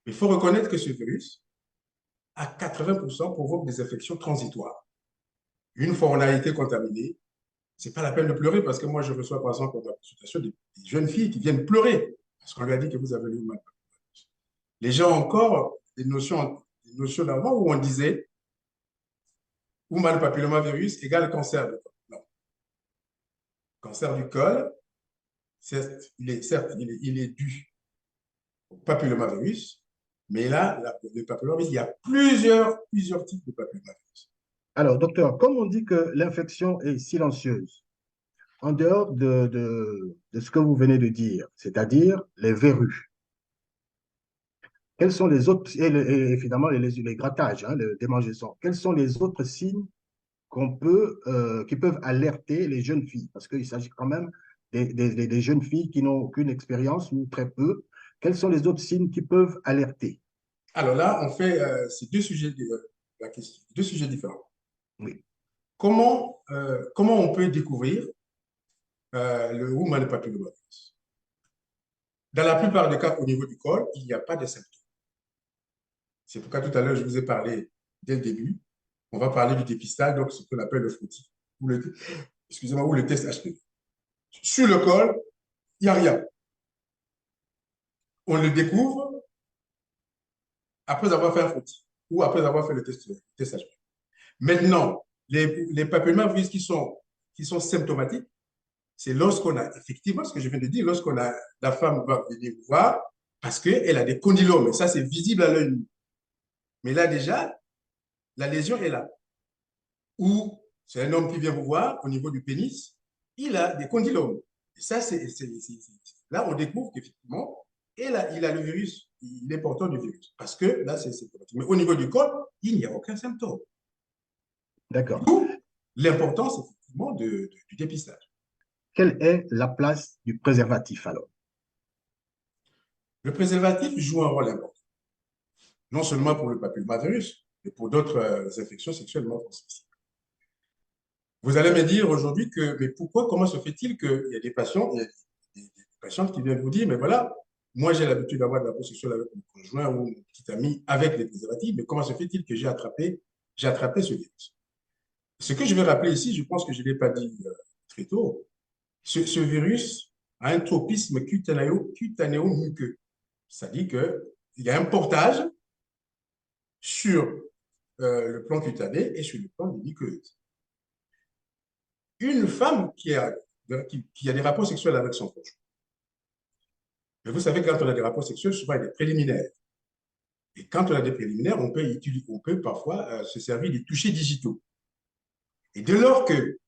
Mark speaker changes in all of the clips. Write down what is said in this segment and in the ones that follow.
Speaker 1: Il faut reconnaître que ce virus, à 80%, provoque des infections transitoires. Une fois on a été contaminé, c'est pas la peine de pleurer parce que moi, je reçois par exemple dans la consultation des jeunes filles qui viennent pleurer parce qu'on lui a dit que vous avez le mal. Les gens ont encore des notions d'avant où on disait human papillomavirus égale cancer du col. Non. Cancer du col, il est dû au papillomavirus, mais là, le papillomavirus, il y a plusieurs types de papillomavirus.
Speaker 2: Alors, docteur, comme on dit que l'infection est silencieuse, en dehors de ce que vous venez de dire, c'est-à-dire les verrues, quels sont les autres, et évidemment les grattages, hein, les démangeaisons, quels sont les autres signes qui peuvent alerter les jeunes filles? Parce qu'il s'agit quand même des jeunes filles qui n'ont aucune expérience ou très peu. Quels sont les autres signes qui peuvent alerter?
Speaker 1: Alors là, on fait ces la question, deux sujets différents.
Speaker 2: Oui.
Speaker 1: Comment on peut découvrir le human papillomavirus? Dans la plupart des cas, au niveau du col, il n'y a pas de symptômes. C'est pourquoi tout à l'heure, je vous ai parlé dès le début. On va parler du dépistage, donc ce qu'on appelle le frottis, excusez-moi, ou le test HPV. Sur le col, il n'y a rien. On le découvre après avoir fait un frottis ou après avoir fait le test HPV. Maintenant, les papillomavirus qui sont symptomatiques, c'est lorsqu'on a, effectivement, ce que je viens de dire, la femme va venir voir parce qu'elle a des condylomes. Et ça, c'est visible à l'œil nu. Mais là, déjà, la lésion est là. Ou c'est un homme qui vient vous voir au niveau du pénis, il a des condylomes. Et ça, là, on découvre qu'effectivement, il a le virus, il est porteur du virus. Parce que là, c'est symptomatique. Mais au niveau du corps, il n'y a aucun symptôme.
Speaker 2: D'accord.
Speaker 1: D'où l'importance, effectivement, du dépistage.
Speaker 2: Quelle est la place du préservatif alors?
Speaker 1: Le préservatif joue un rôle important, non seulement pour le papillomavirus, mais pour d'autres infections sexuellement transmissibles. Vous allez me dire aujourd'hui que, mais pourquoi, comment se fait-il qu'il y a des patients, il y a des patientes qui viennent vous dire, mais voilà, moi j'ai l'habitude d'avoir de la peau sexuelle avec mon conjoint ou mon petit ami avec des préservatifs, mais comment se fait-il que j'ai attrapé ce virus? Ce que je vais rappeler ici, je pense que je ne l'ai pas dit très tôt, ce virus a un tropisme cutanéo-muqueux. C'est-à-dire qu'il y a un portage sur le plan cutané et sur le plan des muqueuses. Une femme qui a des rapports sexuels avec son conjoint. Mais vous savez, quand on a des rapports sexuels, souvent il y a des préliminaires. Et quand on a des préliminaires, on peut parfois se servir des touchés digitaux. Et dès lors que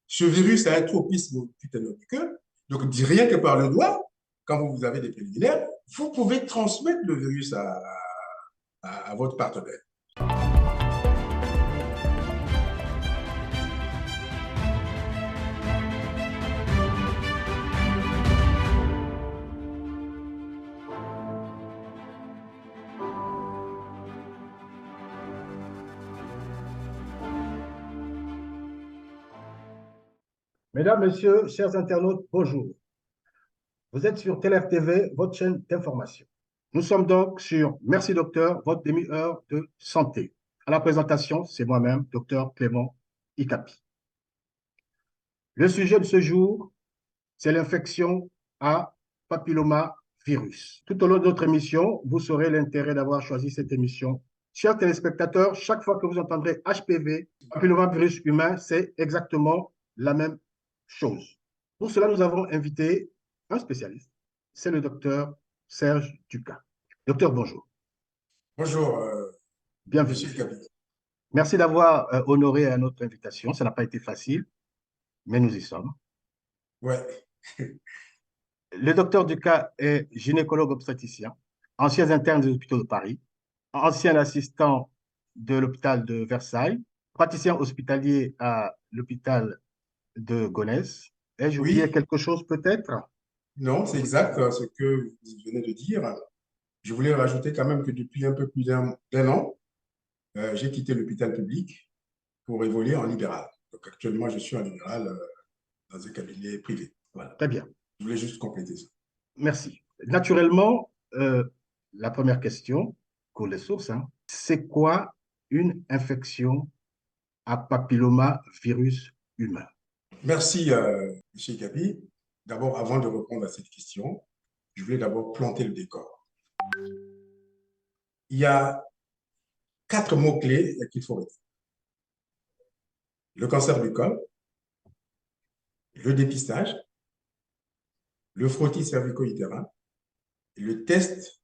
Speaker 1: ce virus a un tropisme cutanéo-muqueux, donc rien que par le doigt, quand vous avez des préliminaires, vous pouvez transmettre le virus à votre partenaire.
Speaker 2: Mesdames, Messieurs, chers internautes, bonjour. Vous êtes sur TLR TV, votre chaîne d'information. Nous sommes donc sur Merci Docteur, votre demi-heure de santé. À la présentation, c'est moi-même, Docteur Clément Ikapi. Le sujet de ce jour, c'est l'infection à papillomavirus. Tout au long de notre émission, vous saurez l'intérêt d'avoir choisi cette émission. Chers téléspectateurs, chaque fois que vous entendrez HPV, papillomavirus humain, c'est exactement la même chose. Pour cela, nous avons invité un spécialiste, c'est le docteur Serge Ducas. Docteur, bonjour.
Speaker 1: Bonjour,
Speaker 2: Bienvenue.
Speaker 1: Monsieur Ikapi.
Speaker 2: Merci d'avoir honoré à notre invitation. Ça n'a pas été facile, mais nous y sommes.
Speaker 1: Ouais.
Speaker 2: Le docteur Ducas est gynécologue obstétricien, ancien interne des hôpitaux de Paris, ancien assistant de l'hôpital de Versailles, praticien hospitalier à l'hôpital de Gonesse. Ai-je oublié
Speaker 1: Oui,
Speaker 2: quelque chose peut-être?
Speaker 1: non, c'est exact ce que vous venez de dire. Je voulais rajouter quand même que depuis un peu plus d'un an, j'ai quitté l'hôpital public pour évoluer en libéral. Donc actuellement, je suis en libéral dans un cabinet privé. Voilà.
Speaker 2: Très bien.
Speaker 1: Je voulais juste compléter ça.
Speaker 2: Merci. Naturellement, la première question, coule les sources, hein. C'est quoi une infection à papillomavirus humain?
Speaker 1: Merci, M. Gabi. D'abord, avant de répondre à cette question, je voulais d'abord planter le décor. Il y a 4 mots-clés qu'il faut retenir. Le cancer du col, le dépistage, le frottis cervico-utérin et le test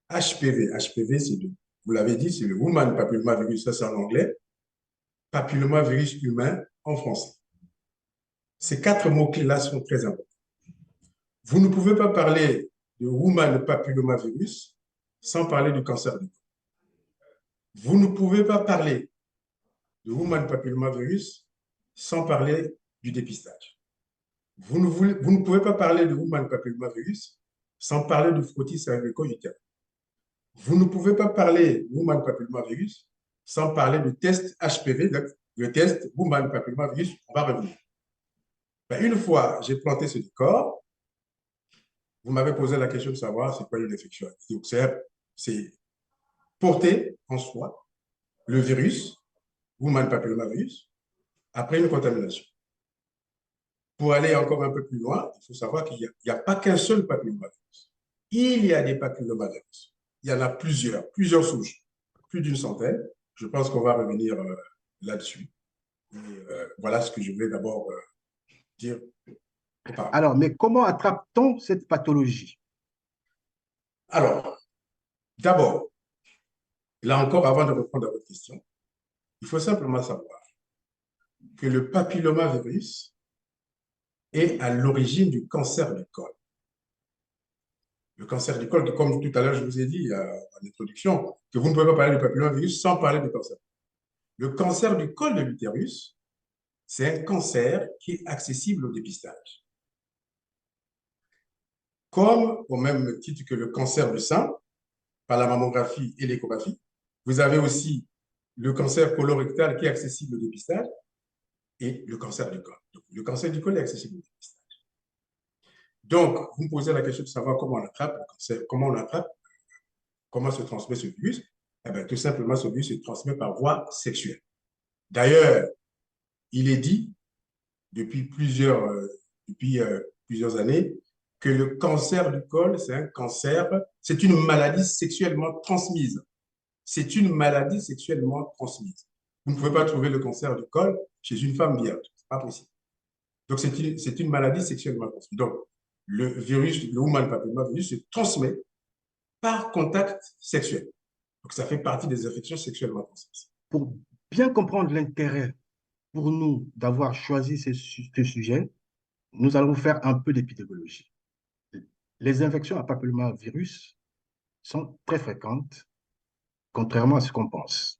Speaker 1: HPV. HPV, vous l'avez dit, c'est le Human Papillomavirus, ça c'est en anglais, papillomavirus humain en français. Ces 4 mots-clés-là sont très importants. Vous ne pouvez pas parler de Human Papillomavirus sans parler du cancer du col. Vous ne pouvez pas parler de Human Papillomavirus sans parler du dépistage. Vous ne pouvez pas parler de Human Papillomavirus sans parler du frottis cervico-utérin. Vous ne pouvez pas parler de Human Papillomavirus sans parler du test HPV, le test Human Papillomavirus. On va revenir. Une fois j'ai planté ce décor, vous m'avez posé la question de savoir c'est quoi une infection. C'est porter en soi le virus, Human Papillomavirus, après une contamination. Pour aller encore un peu plus loin, il faut savoir qu'il n'y a pas qu'un seul papillomavirus. Il y a des papillomavirus. Il y en a plusieurs souches, plus d'une centaine. Je pense qu'on va revenir là-dessus. Voilà ce que je voulais d'abord dire.
Speaker 2: Alors, mais comment attrape-t-on cette pathologie?
Speaker 1: Alors, d'abord, là encore, avant de répondre à votre question, il faut simplement savoir que le papillomavirus est à l'origine du cancer du col. Le cancer du col, comme tout à l'heure je vous ai dit en introduction, que vous ne pouvez pas parler du papillomavirus sans parler du cancer. Le cancer du col de l'utérus, c'est un cancer qui est accessible au dépistage. Comme au même titre que le cancer du sein, par la mammographie et l'échographie, vous avez aussi le cancer colorectal qui est accessible au dépistage et le cancer du col. Donc, le cancer du col est accessible au dépistage. Donc, vous me posez la question de savoir comment on attrape le cancer, comment se transmet ce virus. Eh bien, tout simplement, ce virus se transmet par voie sexuelle. D'ailleurs, il est dit depuis plusieurs années que le cancer du col, c'est une maladie sexuellement transmise. C'est une maladie sexuellement transmise. Vous ne pouvez pas trouver le cancer du col chez une femme vierge. Ce n'est pas possible. Donc, c'est une maladie sexuellement transmise. Donc, le virus, le human papillomavirus se transmet par contact sexuel. Donc, ça fait partie des infections sexuellement transmises.
Speaker 2: Pour bien comprendre l'intérêt pour nous d'avoir choisi ce sujet, nous allons faire un peu d'épidémiologie. Les infections à papillomavirus sont très fréquentes, contrairement à ce qu'on pense.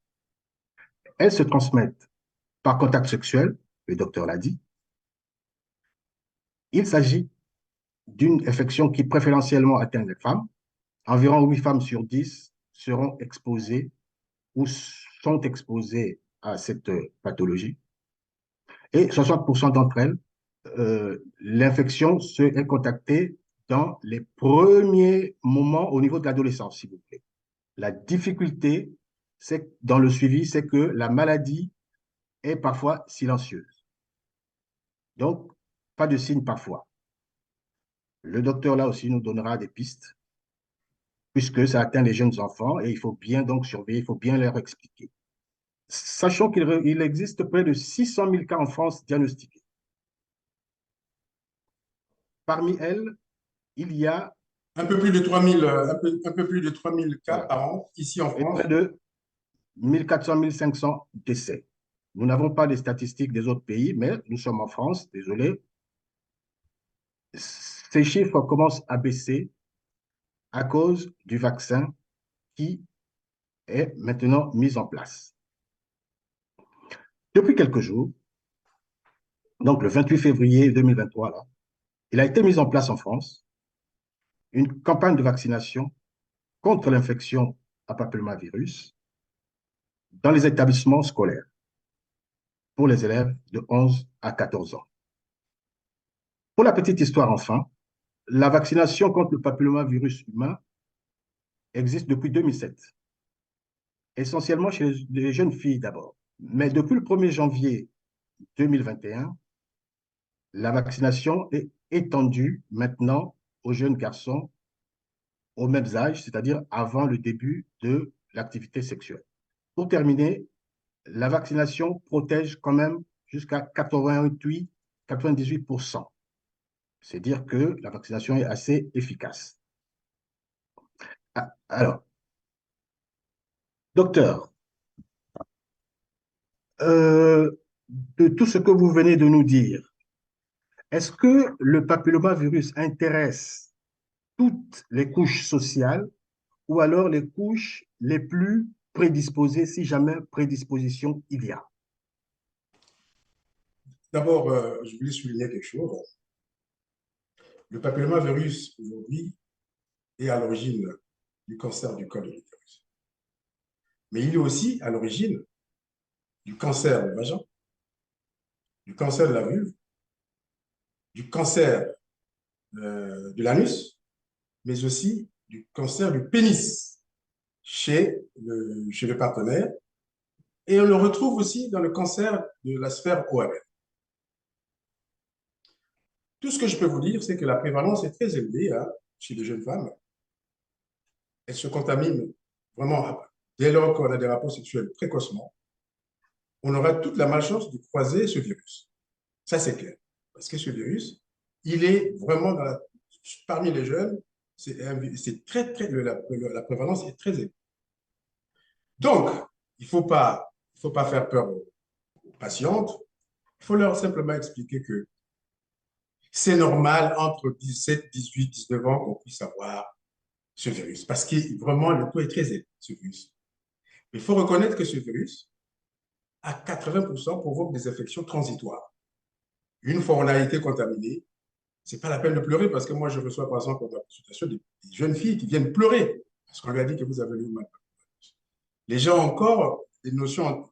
Speaker 2: Elles se transmettent par contact sexuel, le docteur l'a dit. Il s'agit d'une infection qui préférentiellement atteint les femmes. Environ 8 femmes sur 10 seront exposées ou sont exposées à cette pathologie. Et 60% d'entre elles, l'infection est contactée dans les premiers moments au niveau de l'adolescence, s'il vous plaît. La difficulté dans le suivi, c'est que la maladie est parfois silencieuse. Donc, pas de signe parfois. Le docteur, là aussi, nous donnera des pistes, puisque ça atteint les jeunes enfants et il faut bien donc surveiller, il faut bien leur expliquer. Sachant qu'il existe près de 600 000 cas en France diagnostiqués. Parmi elles, il y a
Speaker 1: un peu plus de 3000 cas
Speaker 2: voilà,
Speaker 1: par an ici en
Speaker 2: et
Speaker 1: France.
Speaker 2: près de 1400, 1500 décès. Nous n'avons pas les statistiques des autres pays, mais nous sommes en France, désolé. Ces chiffres commencent à baisser à cause du vaccin qui est maintenant mis en place. Depuis quelques jours, donc le 28 février 2023, là, il a été mis en place en France une campagne de vaccination contre l'infection à papillomavirus dans les établissements scolaires pour les élèves de 11 à 14 ans. Pour la petite histoire enfin, la vaccination contre le papillomavirus humain existe depuis 2007, essentiellement chez les jeunes filles d'abord. Mais depuis le 1er janvier 2021, la vaccination est étendue maintenant aux jeunes garçons au même âge, c'est-à-dire avant le début de l'activité sexuelle. Pour terminer, la vaccination protège quand même jusqu'à 98%. C'est dire que la vaccination est assez efficace. Alors, docteur, euh, de tout ce que vous venez de nous dire, est-ce que le papillomavirus intéresse toutes les couches sociales ou alors les couches les plus prédisposées, si jamais prédisposition il y a?
Speaker 1: D'abord, je voulais souligner quelque chose. Le papillomavirus, aujourd'hui, est à l'origine du cancer du col de l'utérus. Mais il est aussi à l'origine du cancer du vagin, du cancer de la vulve, du cancer de l'anus, mais aussi du cancer du pénis chez le partenaire. Et on le retrouve aussi dans le cancer de la sphère ORL. Tout ce que je peux vous dire, c'est que la prévalence est très élevée hein, chez les jeunes femmes. Elles se contaminent vraiment dès lors qu'on a des rapports sexuels précocement. On aura toute la malchance de croiser ce virus. Ça, c'est clair. Parce que ce virus, il est vraiment parmi les jeunes, c'est la prévalence est très élevée. Donc, il ne faut pas faire peur aux patientes. Il faut leur simplement expliquer que c'est normal entre 17, 18, 19 ans qu'on puisse avoir ce virus. Parce que vraiment, le taux est très élevé, ce virus. Mais il faut reconnaître que ce virus, à 80%, provoque des infections transitoires. Une fois on a été contaminé, c'est pas la peine de pleurer parce que moi, je reçois par exemple dans la consultation des jeunes filles qui viennent pleurer parce qu'on lui a dit que vous avez le mal. Les gens ont encore des notions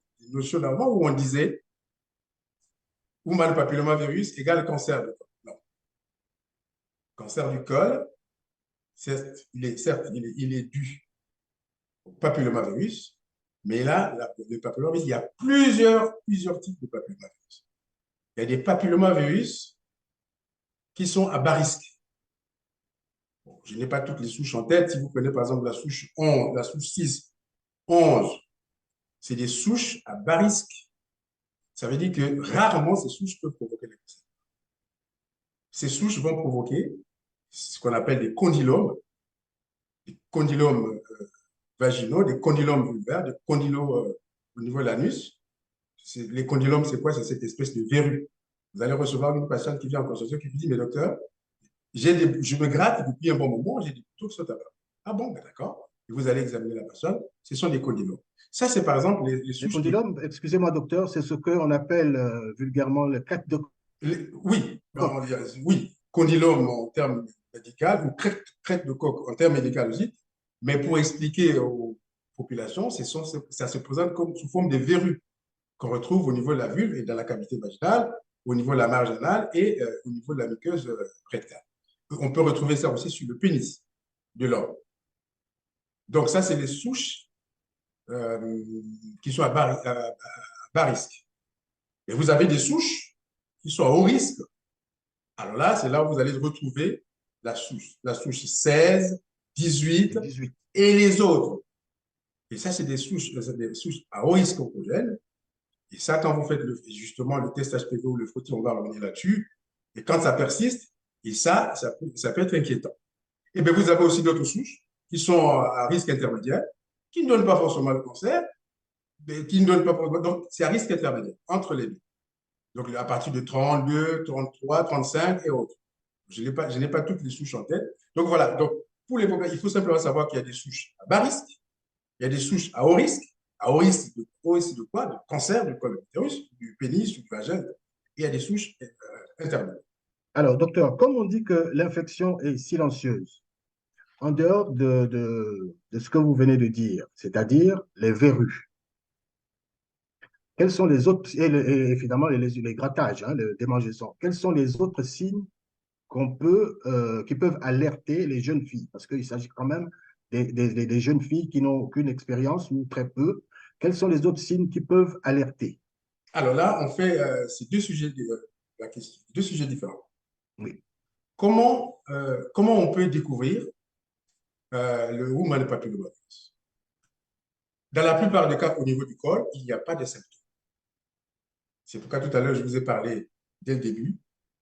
Speaker 1: d'avant où on disait human papillomavirus égale cancer du col. Non. Cancer du col, certes, il est dû au papillomavirus, mais là, le papillomavirus, il y a plusieurs types de papillomavirus. Il y a des papillomavirus qui sont à bas risque. Bon, je n'ai pas toutes les souches en tête. Si vous prenez par exemple la souche 11, la souche 6, 11, c'est des souches à bas risque. Ça veut dire que rarement ces souches peuvent provoquer les cancers. Ces souches vont provoquer ce qu'on appelle des condylomes vaginaux, des condylomes vulvaires, des condylomes au niveau de l'anus. Les condylomes, c'est quoi? C'est cette espèce de verrue. Vous allez recevoir une patiente qui vient en consultation qui vous dit, mais docteur, je me gratte depuis un bon moment, j'ai des boutons qui sont à bas. Ah bon, ben d'accord. Et vous allez examiner la personne, ce sont des condylomes. Ça, c'est par exemple les
Speaker 2: Les
Speaker 1: souches de...
Speaker 2: condylomes, excusez-moi docteur, c'est ce qu'on appelle vulgairement le crête de
Speaker 1: Oui,
Speaker 2: coq.
Speaker 1: oui, condylome en termes médicaux ou crête de coq en termes médicaux aussi. Mais pour expliquer aux populations, ça se présente comme sous forme de verrues qu'on retrouve au niveau de la vulve et dans la cavité vaginale, au niveau de la marge anale et au niveau de la muqueuse rectale. On peut retrouver ça aussi sur le pénis de l'homme. Donc ça, c'est les souches euh, qui sont à bas risque. Et vous avez des souches qui sont à haut risque. Alors là, c'est là où vous allez retrouver la souche 16, 18
Speaker 2: 18.
Speaker 1: et les autres. Et ça, c'est des souches à haut risque oncogène. Et ça, quand vous faites justement le test HPV ou le frottis, on va revenir là-dessus. Et quand ça persiste, et ça peut être inquiétant. Et bien, vous avez aussi d'autres souches qui sont à risque intermédiaire, qui ne donnent pas forcément le cancer, mais qui ne donnent pas forcément. Donc, c'est à risque intermédiaire, entre les deux. Donc, à partir de 32, 33, 35 et autres. Je n'ai pas toutes les souches en tête. Donc, voilà. Donc, pour les populations, il faut simplement savoir qu'il y a des souches à bas risque, il y a des souches à haut risque. À haut risque de quoi? De cancer du col de l'utérus, du pénis ou du vagin. Et il y a des souches intermédiaires.
Speaker 2: Alors, docteur, comme on dit que l'infection est silencieuse, en dehors de ce que vous venez de dire, c'est-à-dire les verrues, quels sont les autres, et évidemment les grattages, hein, les démangeaisons, quels sont les autres signes qui peuvent alerter les jeunes filles? Parce qu'il s'agit quand même des jeunes filles qui n'ont aucune expérience ou très peu? Quels sont les autres signes qui peuvent alerter?
Speaker 1: Alors là, on fait ces deux sujets la question, deux sujets différents.
Speaker 2: Oui,
Speaker 1: Comment on peut découvrir le woman papillomavirus? Dans la plupart des cas, au niveau du col, il n'y a pas de symptômes. C'est pourquoi tout à l'heure, je vous ai parlé dès le début.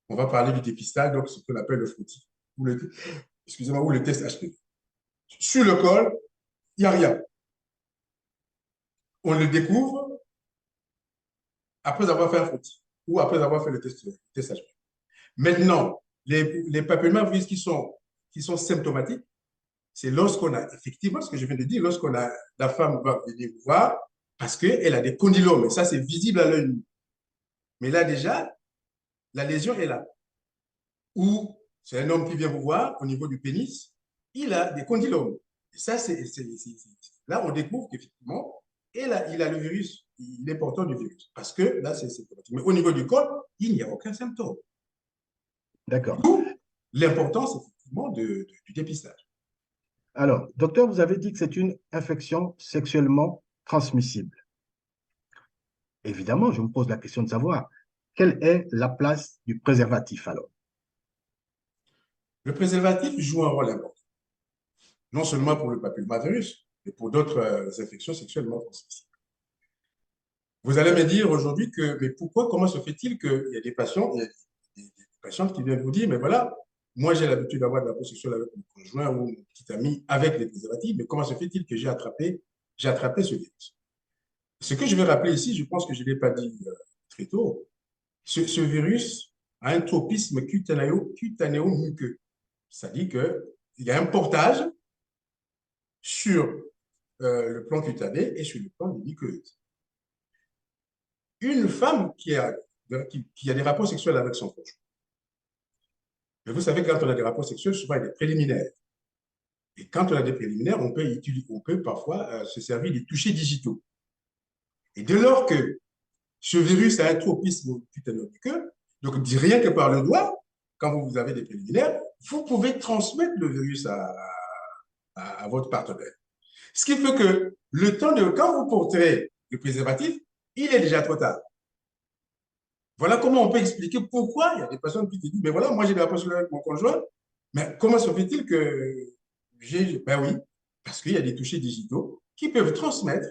Speaker 1: On va parler du dépistage, donc ce qu'on appelle le frottis, excusez-moi, ou le test HPV. Sur le col, il n'y a rien. On le découvre après avoir fait un frottis ou après avoir fait le test HPV. Maintenant, les papillomavirus qui sont symptomatiques, c'est lorsqu'on a, effectivement, ce que je viens de dire, la femme va venir vous voir parce qu'elle a des condylomes. Et ça, c'est visible à l'œil nu. Mais là, déjà, la lésion est là. Ou c'est un homme qui vient vous voir au niveau du pénis, il a des condylomes. Et ça, là, on découvre qu'effectivement, il a le virus, il est porteur du virus. Parce que là, c'est symptomatique. Mais au niveau du corps, il n'y a aucun symptôme.
Speaker 2: d'accord.
Speaker 1: D'où l'importance, effectivement, du dépistage.
Speaker 2: Alors, docteur, vous avez dit que c'est une infection sexuellement transmissible. Évidemment, je me pose la question de savoir quelle est la place du préservatif alors?
Speaker 1: Le préservatif joue un rôle important, non seulement pour le papillomavirus, mais pour d'autres infections sexuellement transmissibles. Vous allez me dire aujourd'hui que, mais pourquoi, comment se fait-il qu'il y a des patients, il y a des patientes qui viennent vous dire, mais voilà, moi j'ai l'habitude d'avoir de la sexuelle avec mon conjoint ou mon petit ami avec les préservatifs, mais comment se fait-il que j'ai attrapé ce virus? Ce que je vais rappeler ici, je pense que je ne l'ai pas dit très tôt, ce virus a un tropisme cutanéo-muqueux. C'est-à-dire qu'il y a un portage sur le plan cutané et sur le plan des muqueuses. Une femme qui a des rapports sexuels avec son conjoint. Mais vous savez, quand on a des rapports sexuels, souvent il y a des préliminaires. Et quand on a des préliminaires, on peut parfois se servir des touchés digitaux. Et dès lors que ce virus a un tropisme cutanéo-muqueux, donc rien que par le doigt, quand vous avez des préliminaires, vous pouvez transmettre le virus à votre partenaire. Ce qui fait que le temps de, quand vous porterez le préservatif, il est déjà trop tard. Voilà comment on peut expliquer pourquoi il y a des personnes qui te disent, mais voilà, moi j'ai des rapports avec mon conjoint, mais comment se fait-il que j'ai... Ben oui, parce qu'il y a des touchés digitaux qui peuvent transmettre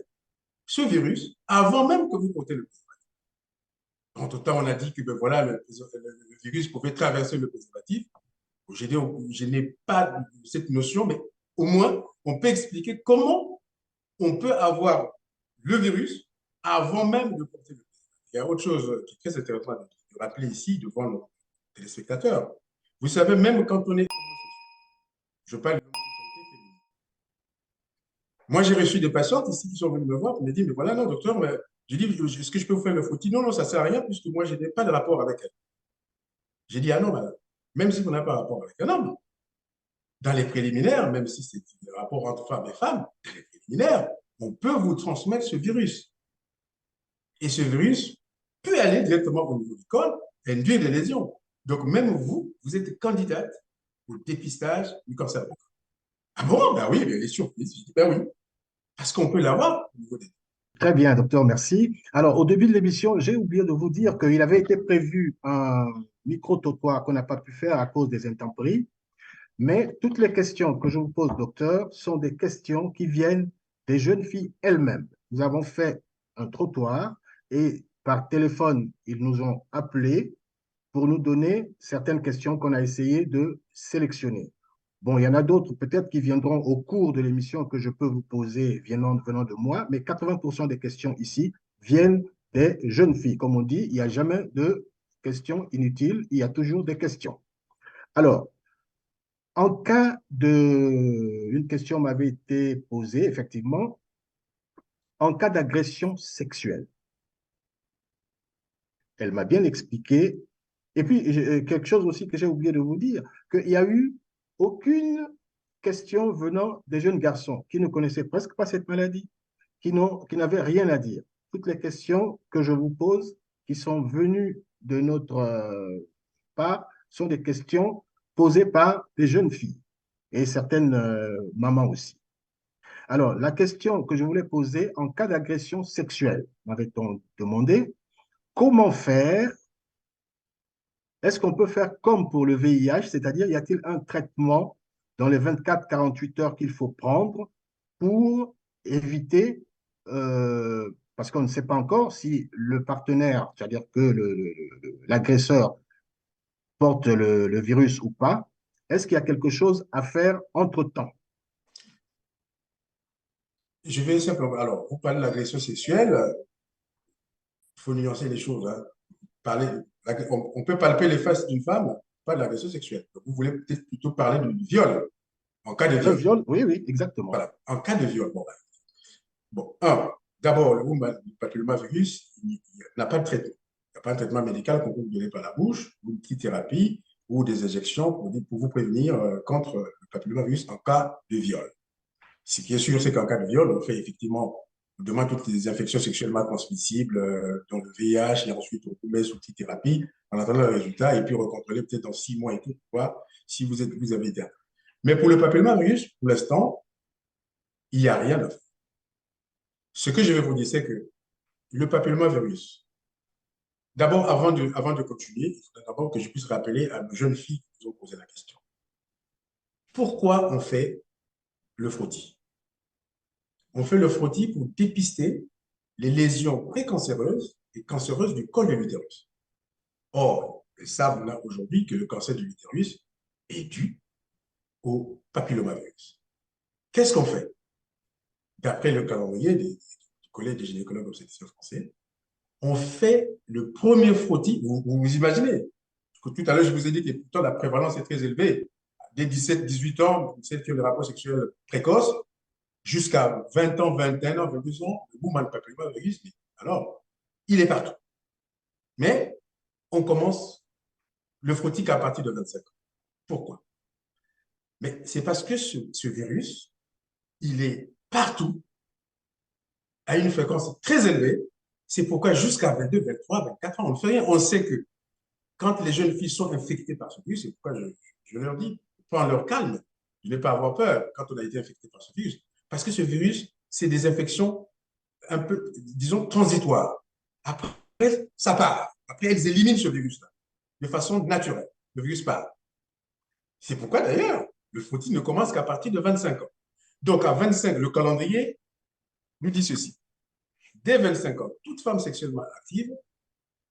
Speaker 1: ce virus avant même que vous portez le préservatif. Entre-temps, on a dit que ben voilà, le virus pouvait traverser le préservatif. Je n'ai pas cette notion, mais au moins, on peut expliquer comment on peut avoir le virus avant même de porter le virus. Il y a autre chose qui est très intéressant de rappeler ici devant nos téléspectateurs. Vous savez, même quand on est je parle de l'homosexualité féminine. Moi, j'ai reçu des patientes ici qui sont venues me voir, qui me disent, mais voilà, non, docteur, mais j'ai dit, est-ce que je peux vous faire le frottis? Non, non, ça ne sert à rien puisque moi, je n'ai pas de rapport avec elle. J'ai dit, ah non, madame, même si vous n'avez pas de rapport avec un homme, dans les préliminaires, même si c'est un rapport entre femmes et femmes, dans les préliminaires, on peut vous transmettre ce virus. Et ce virus peut aller directement au niveau du col et induire des lésions. Donc, même vous, vous êtes candidate au dépistage du cancer du col. Ah bon? Ben oui, elle est surprise. Je dis, ben oui, parce qu'on peut l'avoir au niveau des...
Speaker 2: Très bien, docteur, merci. Alors, au début de l'émission, j'ai oublié de vous dire qu'il avait été prévu un micro-trottoir qu'on n'a pas pu faire à cause des intempéries, mais toutes les questions que je vous pose, docteur, sont des questions qui viennent des jeunes filles elles-mêmes. Nous avons fait un trottoir et par téléphone, ils nous ont appelés pour nous donner certaines questions qu'on a essayé de sélectionner. Bon, il y en a d'autres peut-être qui viendront au cours de l'émission que je peux vous poser venant de moi, mais 80% des questions ici viennent des jeunes filles. Comme on dit, il n'y a jamais de questions inutiles, il y a toujours des questions. Alors, en cas de... Une question m'avait été posée, effectivement, en cas d'agression sexuelle. Elle m'a bien expliqué. Et puis, quelque chose aussi que j'ai oublié de vous dire, qu'il n'y a eu aucune question venant des jeunes garçons qui ne connaissaient presque pas cette maladie, qui n'avaient rien à dire. Toutes les questions que je vous pose, qui sont venues de notre part, sont des questions posées par des jeunes filles et certaines mamans aussi. Alors, la question que je voulais poser, en cas d'agression sexuelle, m'avait-on demandé, comment faire? Est-ce qu'on peut faire comme pour le VIH, c'est-à-dire y a-t-il un traitement dans les 24-48 heures qu'il faut prendre pour éviter, parce qu'on ne sait pas encore si le partenaire, c'est-à-dire que l'agresseur porte le virus ou pas, est-ce qu'il y a quelque chose à faire entre-temps?
Speaker 1: Je vais simplement, alors, vous parlez de l'agression sexuelle, il faut nuancer les choses, hein. Parler, on peut palper les fesses d'une femme, pas de l'agression sexuelle. Donc, vous voulez peut-être plutôt parler du viol, en cas de
Speaker 2: Un
Speaker 1: viol.
Speaker 2: viol, oui, oui, exactement.
Speaker 1: Voilà, en cas de viol. Bon, ben, bon, d'abord, le papillomavirus n'a pas de traitement. Il n'y a pas de traitement médical qu'on peut vous donner par la bouche, ou une petite thérapie, ou des injections pour vous prévenir contre le papillomavirus en cas de viol. Ce qui est sûr, c'est qu'en cas de viol, on fait effectivement, on demande toutes les infections sexuellement transmissibles, dont le VIH, et ensuite on vous met sous petite thérapie en attendant le résultat, et puis recontrôler peut-être dans 6 mois et tout, pour voir si vous avez été. Mais pour le papillomavirus, pour l'instant, il n'y a rien à faire. Ce que je vais vous dire, c'est que le papillomavirus, d'abord, avant de continuer, il faudrait d'abord que je puisse rappeler à nos jeunes filles qui nous ont posé la question. Pourquoi on fait le frottis? On fait le frottis pour dépister les lésions précancéreuses et cancéreuses du col de l'utérus. Or, ils savent là aujourd'hui que le cancer de l'utérus est dû au papillomavirus. Qu'est-ce qu'on fait? D'après le calendrier du Collège des gynécologues obstétriciens français, on fait le premier frottis. Vous imaginez? Tout à l'heure, je vous ai dit que pourtant la prévalence est très élevée. Dès 17-18 ans, celles qui ont des rapports sexuels précoces, jusqu'à 20 ans, 21 ans, 22 ans, le woman papillomavirus, alors, il est partout. Mais on commence le frottis qu'à partir de 25 ans. Pourquoi? Mais c'est parce que ce virus, il est partout, à une fréquence très élevée. C'est pourquoi jusqu'à 22, 23, 24 ans, on ne fait rien. On sait que quand les jeunes filles sont infectées par ce virus, c'est pourquoi je leur dis, prends leur calme, de ne pas avoir peur quand on a été infecté par ce virus. Parce que ce virus, c'est des infections un peu, disons, transitoires. Après, ça part. Après, elles éliminent ce virus-là de façon naturelle. Le virus part. C'est pourquoi, d'ailleurs, le frottis ne commence qu'à partir de 25 ans. Donc, à 25, le calendrier nous dit ceci. Dès 25 ans, toute femme sexuellement active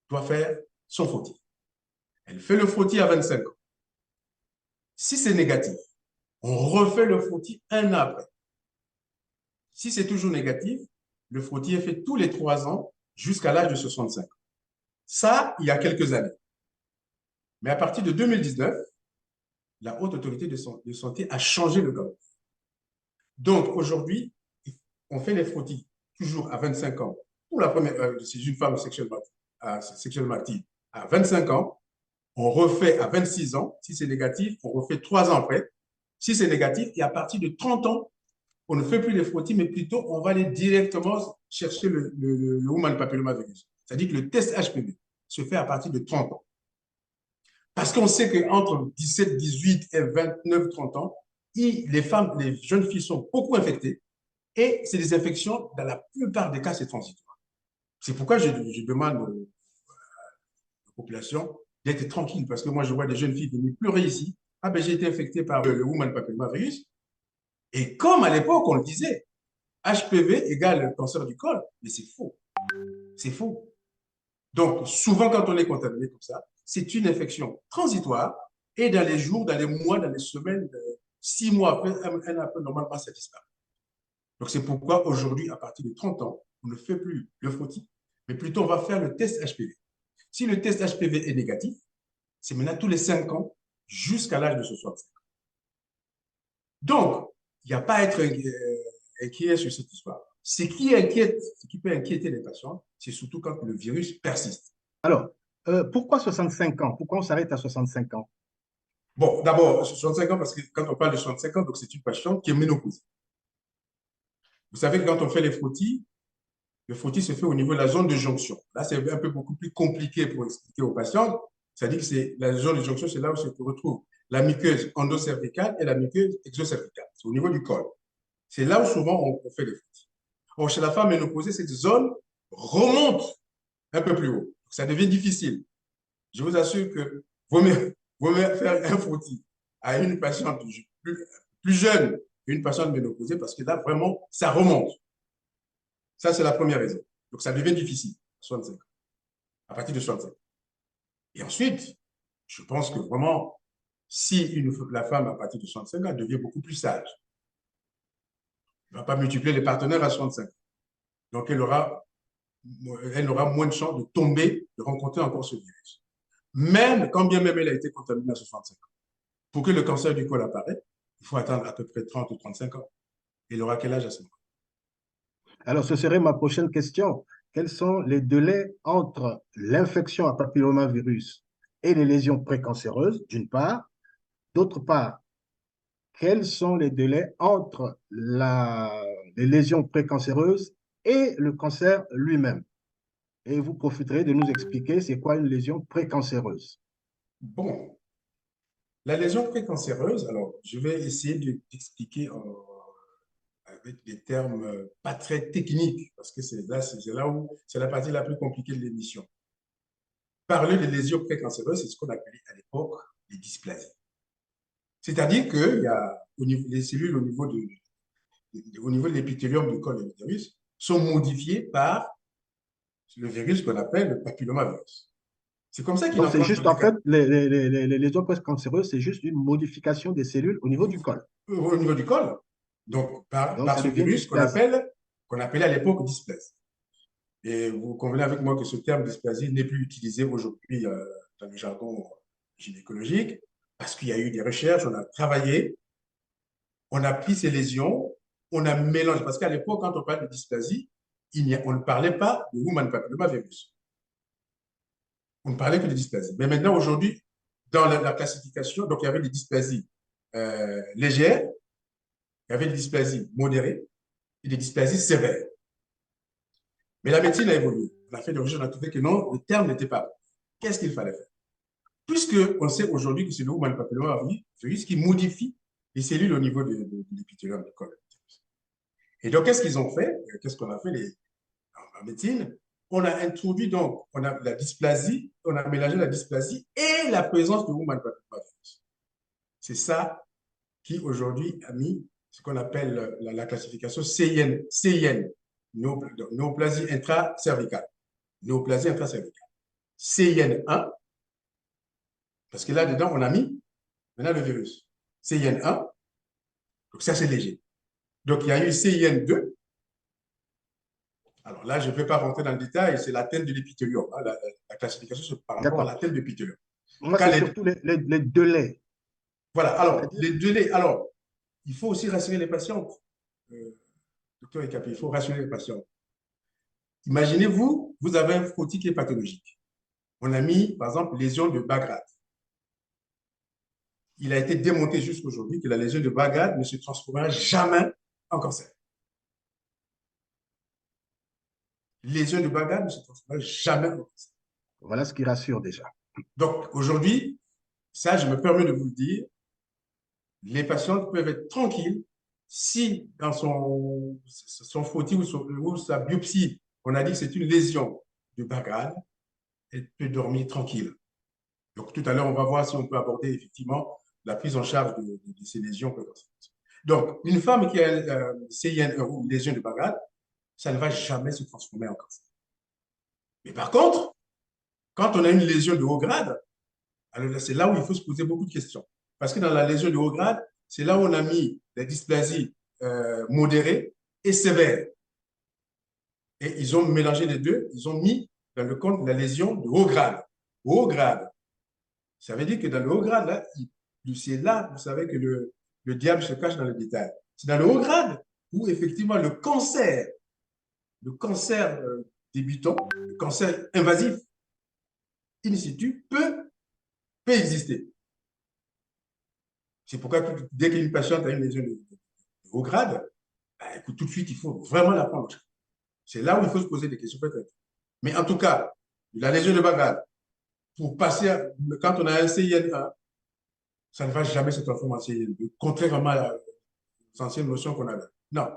Speaker 1: doit faire son frottis. Elle fait le frottis à 25 ans. Si c'est négatif, on refait le frottis un an après. Si c'est toujours négatif, le frottis est fait tous les 3 ans jusqu'à l'âge de 65 ans. Ça, il y a quelques années. Mais à partir de 2019, la Haute Autorité de Santé a changé le calendrier. Donc, aujourd'hui, on fait les frottis toujours à 25 ans. Pour la première, si une femme sexuellement active à 25 ans, on refait à 26 ans. Si c'est négatif, on refait 3 ans après. Si c'est négatif, et à partir de 30 ans, on ne fait plus les frottis, mais plutôt on va aller directement chercher le human papillomavirus. C'est-à-dire que le test HPV se fait à partir de 30 ans. Parce qu'on sait qu'entre 17, 18 et 29, 30 ans, les femmes, les jeunes filles sont beaucoup infectées et c'est des infections, dans la plupart des cas, c'est transitoire. C'est pourquoi je demande aux populations d'être tranquilles parce que moi, je vois des jeunes filles venir pleurer ici. Ah ben, j'ai été infecté par le human papillomavirus. Et comme à l'époque, on le disait, HPV égale cancer du col, mais c'est faux. C'est faux. Donc, souvent, quand on est contaminé comme ça, c'est une infection transitoire et dans les jours, dans les mois, dans les semaines, 6 mois après, un après, normalement, ça disparaît. Donc, c'est pourquoi aujourd'hui, à partir de 30 ans, on ne fait plus le frottis, mais plutôt on va faire le test HPV. Si le test HPV est négatif, c'est maintenant tous les 5 ans jusqu'à l'âge de 65 ans. Donc, il n'y a pas à être inquiet sur cette histoire. Ce qui peut inquiéter les patients, c'est surtout quand le virus persiste.
Speaker 2: Alors, pourquoi 65 ans? Pourquoi on s'arrête à 65 ans?
Speaker 1: Bon, d'abord, 65 ans, parce que quand on parle de 65 ans, c'est une patiente qui est ménopausée. Vous savez que quand on fait les frottis, le frottis se fait au niveau de la zone de jonction. Là, c'est un peu beaucoup plus compliqué pour expliquer aux patients. C'est-à-dire que la zone de jonction, c'est là où se retrouve la muqueuse endocervicale et la muqueuse exocervicale. C'est au niveau du col. C'est là où souvent on fait des fautes. Or, chez la femme ménopausée, cette zone remonte un peu plus haut. Ça devient difficile. Je vous assure que vaut mieux faire un frottis à une patiente plus jeune qu'une patiente ménopausée parce que là, vraiment, ça remonte. Ça, c'est la première raison. Donc, ça devient difficile à 65 ans, à partir de 65 ans. Et ensuite, je pense que vraiment, si la femme, à partir de 65 ans, devient beaucoup plus sage, elle ne va pas multiplier les partenaires à 65 ans. Donc, elle aura moins de chances de tomber, de rencontrer encore ce virus. Même, quand bien même elle a été contaminée à 65 ans. Pour que le cancer du col apparaisse, il faut attendre à peu près 30 ou 35 ans. Elle aura quel âge à ce moment?
Speaker 2: Alors, ce serait ma prochaine question. Quels sont les délais entre l'infection à papillomavirus et les lésions précancéreuses, d'une part? D'autre part, quels sont les délais entre les lésions précancéreuses et le cancer lui-même? Et vous profiterez de nous expliquer c'est quoi une lésion précancéreuse.
Speaker 1: Bon, la lésion précancéreuse, alors je vais essayer d'expliquer avec des termes pas très techniques, parce que c'est là où c'est la partie la plus compliquée de l'émission. Parler de lésions précancéreuses, c'est ce qu'on appelait à l'époque les dysplasies. C'est-à-dire qu'il y a les cellules au niveau de l'épithélium du col de l'utérus sont modifiées par le virus qu'on appelle le papillomavirus. C'est comme ça qu'il
Speaker 2: Donc, c'est
Speaker 1: enclenche
Speaker 2: juste, en fait, les lésions précancéreuses, c'est juste une modification des cellules au niveau du col.
Speaker 1: au niveau du col. Donc,
Speaker 2: Donc,
Speaker 1: par
Speaker 2: ça
Speaker 1: ce
Speaker 2: devient une
Speaker 1: virus
Speaker 2: dysplasie.
Speaker 1: qu'on appelait à l'époque dysplasie. Et vous convenez avec moi que ce terme dysplasie n'est plus utilisé aujourd'hui dans le jargon gynécologique parce qu'il y a eu des recherches, on a travaillé, on a pris ces lésions, on a mélangé. Parce qu'à l'époque, quand on parle de dysplasie, on ne parlait pas de human papillomavirus. On ne parlait que de dysplasie. Mais maintenant, aujourd'hui, dans la classification, donc il y avait des dysplasies légères, il y avait des dysplasies modérées et des dysplasies sévères. Mais la médecine a évolué. On a fait des recherches, on a trouvé que non, le terme n'était pas bon. Qu'est-ce qu'il fallait faire? Puisqu'on sait aujourd'hui que c'est le human papillomavirus qui modifie les cellules au niveau de l'épithélium du col. Et donc, qu'est-ce qu'ils ont fait? Qu'est-ce qu'on a fait en médecine? On a introduit donc, on a la dysplasie, on a mélangé la dysplasie et la présence de human papillomavirus. C'est ça qui aujourd'hui a mis ce qu'on appelle la classification CIN, néoplasie intracervicale. Néoplasie intracervicale. CIN1, parce que là-dedans, on a mis maintenant le virus. CIN1, donc ça c'est léger. Donc il y a eu CIN2. Alors là, je ne vais pas rentrer dans le détail, c'est l'atteinte de l'épithélium. Hein, la classification, c'est par rapport à
Speaker 2: D'accord.
Speaker 1: l'atteinte de l'épithélium.
Speaker 2: Moi, c'est surtout les délais.
Speaker 1: Voilà, alors,
Speaker 2: C'est-à-dire,
Speaker 1: les délais. Alors, il faut aussi rassurer les patientes. Docteur Ekapi, il faut rassurer les patients. Imaginez-vous, vous avez un frottis qui est pathologique. On a mis, par exemple, lésion de bas grade. Il a été démontré jusqu'aujourd'hui que la lésion de bas grade ne se transformera jamais en cancer. Lésion de bas grade ne se transformera jamais en cancer.
Speaker 2: voilà ce qui rassure déjà.
Speaker 1: Donc, aujourd'hui, ça, je me permets de vous le dire, les patientes peuvent être tranquilles si dans son frottis ou sa biopsie, on a dit que c'est une lésion de bas grade, elle peut dormir tranquille. Donc, tout à l'heure, on va voir si on peut aborder effectivement la prise en charge de ces lésions précancéreuses. Donc, une femme qui a CIN ou une lésion de bas grade, ça ne va jamais se transformer en cancer. Mais par contre, quand on a une lésion de haut grade, alors c'est là où il faut se poser beaucoup de questions. Parce que dans la lésion de haut grade, c'est là où on a mis la dysplasie modérée et sévère. Et ils ont mélangé les deux, ils ont mis dans le compte la lésion de haut grade. Haut grade. Ça veut dire que dans le haut grade, là, c'est là, vous savez que le diable se cache dans le détail. C'est dans le haut grade où effectivement le cancer débutant, le cancer invasif, in situ, peut exister. C'est pourquoi dès qu'une patiente a une lésion de haut grade, ben, écoute, tout de suite, il faut vraiment la prendre. C'est là où il faut se poser des questions peut-être. Mais en tout cas, la lésion de bas grade, pour passer, quand on a un CIN1, ça ne va jamais se transformer en CIN2, contrairement aux anciennes notions qu'on avait. Non.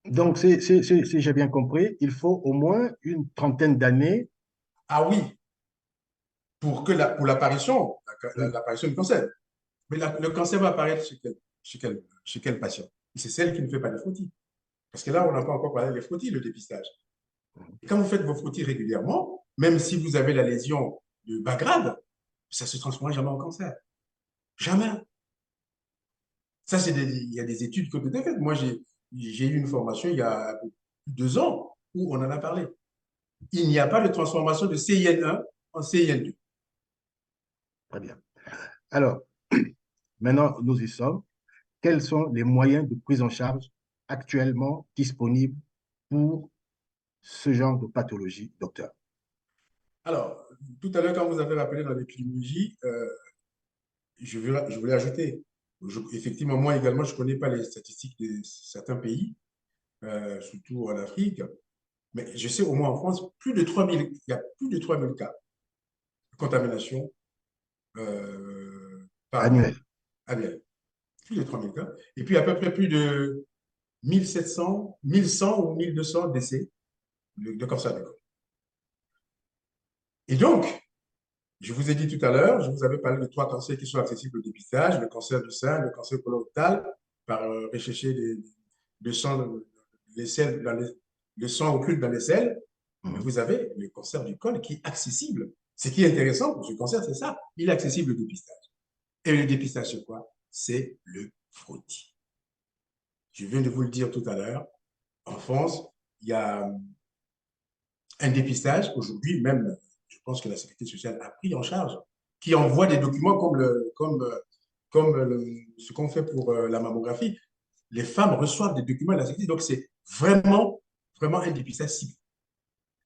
Speaker 2: Donc, si j'ai bien compris, il faut au moins une trentaine d'années.
Speaker 1: Ah oui, pour l'apparition,
Speaker 2: Oui,
Speaker 1: l'apparition du cancer. Mais le cancer va apparaître chez quel patient? C'est celle qui ne fait pas de frottis. Parce que là, on n'a pas encore parlé des frottis, le dépistage. Et quand vous faites vos frottis régulièrement, même si vous avez la lésion de bas grade, ça ne se transformera jamais en cancer. Jamais. Ça, il y a des études qui ont été faites. Moi, j'ai eu une formation il y a plus de 2 ans où on en a parlé. Il n'y a pas de transformation de CIN1 en CIN2.
Speaker 2: très bien. Alors, maintenant, nous y sommes. Quels sont les moyens de prise en charge actuellement disponibles pour ce genre de pathologie, docteur?
Speaker 1: Alors, tout à l'heure, quand vous avez rappelé dans l'épidémiologie, je voulais ajouter, effectivement, moi également, je ne connais pas les statistiques de certains pays, surtout en Afrique, mais je sais au moins en France, il y a plus de 3000 cas de contamination par an,
Speaker 2: Annuel.
Speaker 1: annuel. Plus de 3000 cas. Et puis à peu près plus de 1700, 1100 ou 1200 décès de cancer du col. Et donc, je vous ai dit tout à l'heure, je vous avais parlé de 3 cancers qui sont accessibles au dépistage, le cancer du sein, le cancer colorectal, par rechercher le sang, les selles le sang occulte dans les selles. Mais
Speaker 2: Mhm.
Speaker 1: vous avez le cancer du col qui est accessible. Ce qui est intéressant pour ce cancer, c'est ça. Il est accessible au dépistage. Et le dépistage, c'est quoi? C'est le frottis. Je viens de vous le dire tout à l'heure. En France, il y a un dépistage. Aujourd'hui, même, je pense que la Sécurité sociale a pris en charge, qui envoie des documents ce qu'on fait pour la mammographie. Les femmes reçoivent des documents de la Sécurité. Donc, c'est vraiment, vraiment un dépistage ciblé.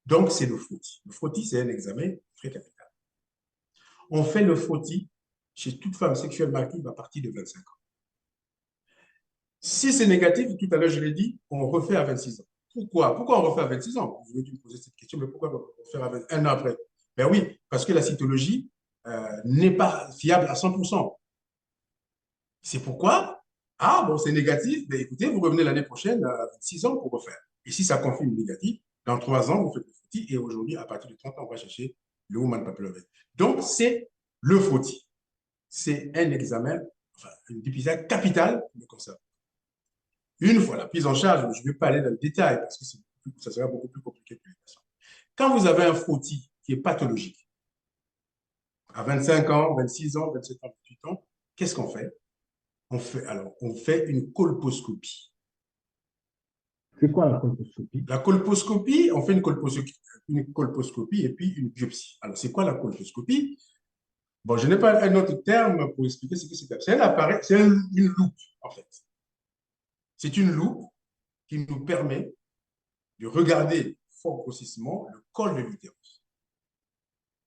Speaker 1: Donc, c'est le frottis. Le frottis, c'est un examen très capital. On fait le frottis chez toute femme sexuellement active à partir de 25 ans. Si c'est négatif, tout à l'heure, je l'ai dit, on refait à 26 ans. Pourquoi? Pourquoi on refait à 26 ans? Vous avez dû me poser cette question, mais pourquoi refaire à un an après? Ben oui, parce que la cytologie n'est pas fiable à 100%. C'est pourquoi, ah bon, c'est négatif, ben écoutez, vous revenez l'année prochaine à 26 ans pour refaire. Et si ça confirme négatif, dans 3 ans, vous faites le frottis, et aujourd'hui, à partir de 30 ans, on va chercher le Human Papillomavirus. Donc, c'est le frottis. C'est un examen, enfin, un dépistage capital pour le cancer. Une fois la prise en charge, je ne vais pas aller dans le détail parce que ça serait beaucoup plus compliqué pour les patients. Quand vous avez un frottis qui est pathologique, à 25 ans, 26 ans, 27 ans, 28 ans, qu'est-ce qu'on fait? On fait une colposcopie.
Speaker 2: C'est quoi la colposcopie?
Speaker 1: La colposcopie, on fait une colposcopie et puis une biopsie. Alors, c'est quoi la colposcopie? Bon, je n'ai pas un autre terme pour expliquer ce que c'est. C'est un appareil, c'est une loupe, en fait. C'est une loupe qui nous permet de regarder fort grossissement le col de l'utérus.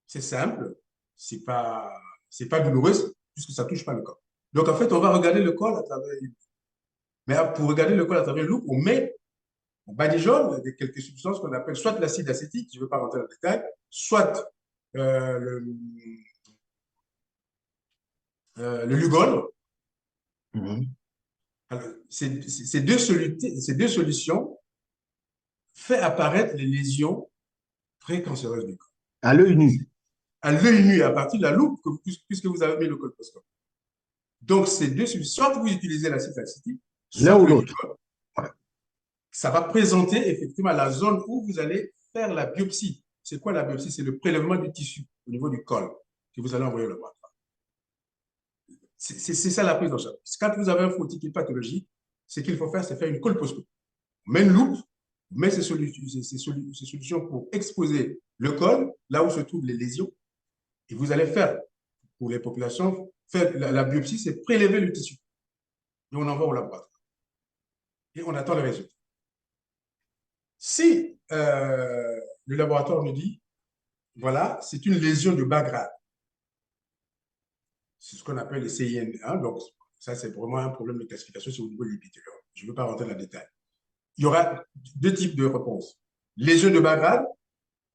Speaker 1: C'est simple, c'est pas douloureux puisque ça touche pas le corps. Donc en fait, on va regarder le col à travers une loupe. Mais pour regarder le col à travers une loupe, on badigeonne quelques substances qu'on appelle soit l'acide acétique, je ne veux pas rentrer dans le détail, soit euh, le, le lugol.
Speaker 2: Mhm.
Speaker 1: Alors, ces deux solutions fait apparaître les lésions précancéreuses du corps.
Speaker 2: À l'œil nu.
Speaker 1: À l'œil nu, à partir de la loupe, puisque vous avez mis le colposcope. Donc, ces deux solutions, soit vous utilisez l'acide acétique,
Speaker 2: L'un
Speaker 1: soit
Speaker 2: ou
Speaker 1: le
Speaker 2: l'autre.
Speaker 1: liquide.
Speaker 2: Ouais.
Speaker 1: Ça va présenter effectivement la zone où vous allez faire la biopsie. C'est quoi la biopsie? C'est le prélèvement du tissu au niveau du col que vous allez envoyer au laboratoire. C'est ça la prise en charge. Quand vous avez un frottis qui est pathologique, ce qu'il faut faire, c'est faire une colposcopie. On met une loupe, on met ces solutions pour exposer le col, là où se trouvent les lésions, et vous allez faire, pour les populations, faire la biopsie, c'est prélever le tissu. Et on envoie au laboratoire. Et on attend le résultat. Si le laboratoire nous dit, voilà, c'est une lésion de bas grade, c'est ce qu'on appelle le CIN1, donc ça c'est vraiment un problème de classification sur le niveau de l'épithélium. Je ne veux pas rentrer dans le détail. Il y aura 2 types de réponses. Lésion de bas grade,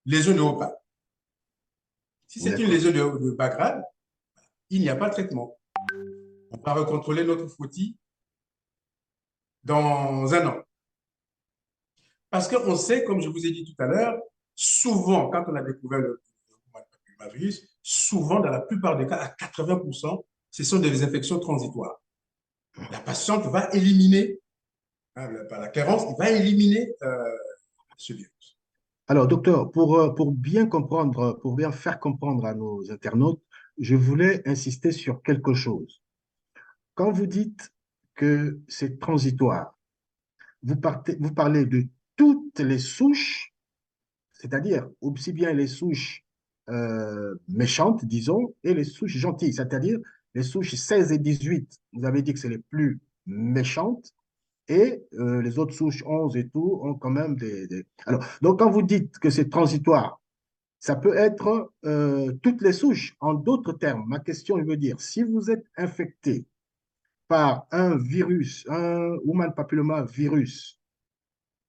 Speaker 1: lésion de haut grade. Si c'est une
Speaker 2: D'accord.
Speaker 1: lésion de bas grade, il n'y a pas de traitement. On va recontrôler notre frottis dans un an. Parce qu'on sait, comme je vous ai dit tout à l'heure, souvent, quand on a découvert le papillomavirus, souvent, dans la plupart des cas, à 80%, ce sont des infections transitoires. La patiente va éliminer, hein, par la carence, il va éliminer ce virus.
Speaker 2: Alors, docteur, pour bien comprendre, pour bien faire comprendre à nos internautes, je voulais insister sur quelque chose. Quand vous dites que c'est transitoire, vous parlez de toutes les souches, c'est-à-dire aussi bien les souches méchantes, disons, et les souches gentilles, c'est-à-dire les souches 16 et 18. Vous avez dit que c'est les plus méchantes, et les autres souches 11 et tout ont quand même Alors, donc, quand vous dites que c'est transitoire, ça peut être toutes les souches. En d'autres termes, ma question, je veux dire, si vous êtes infecté par un virus, un human papilloma virus,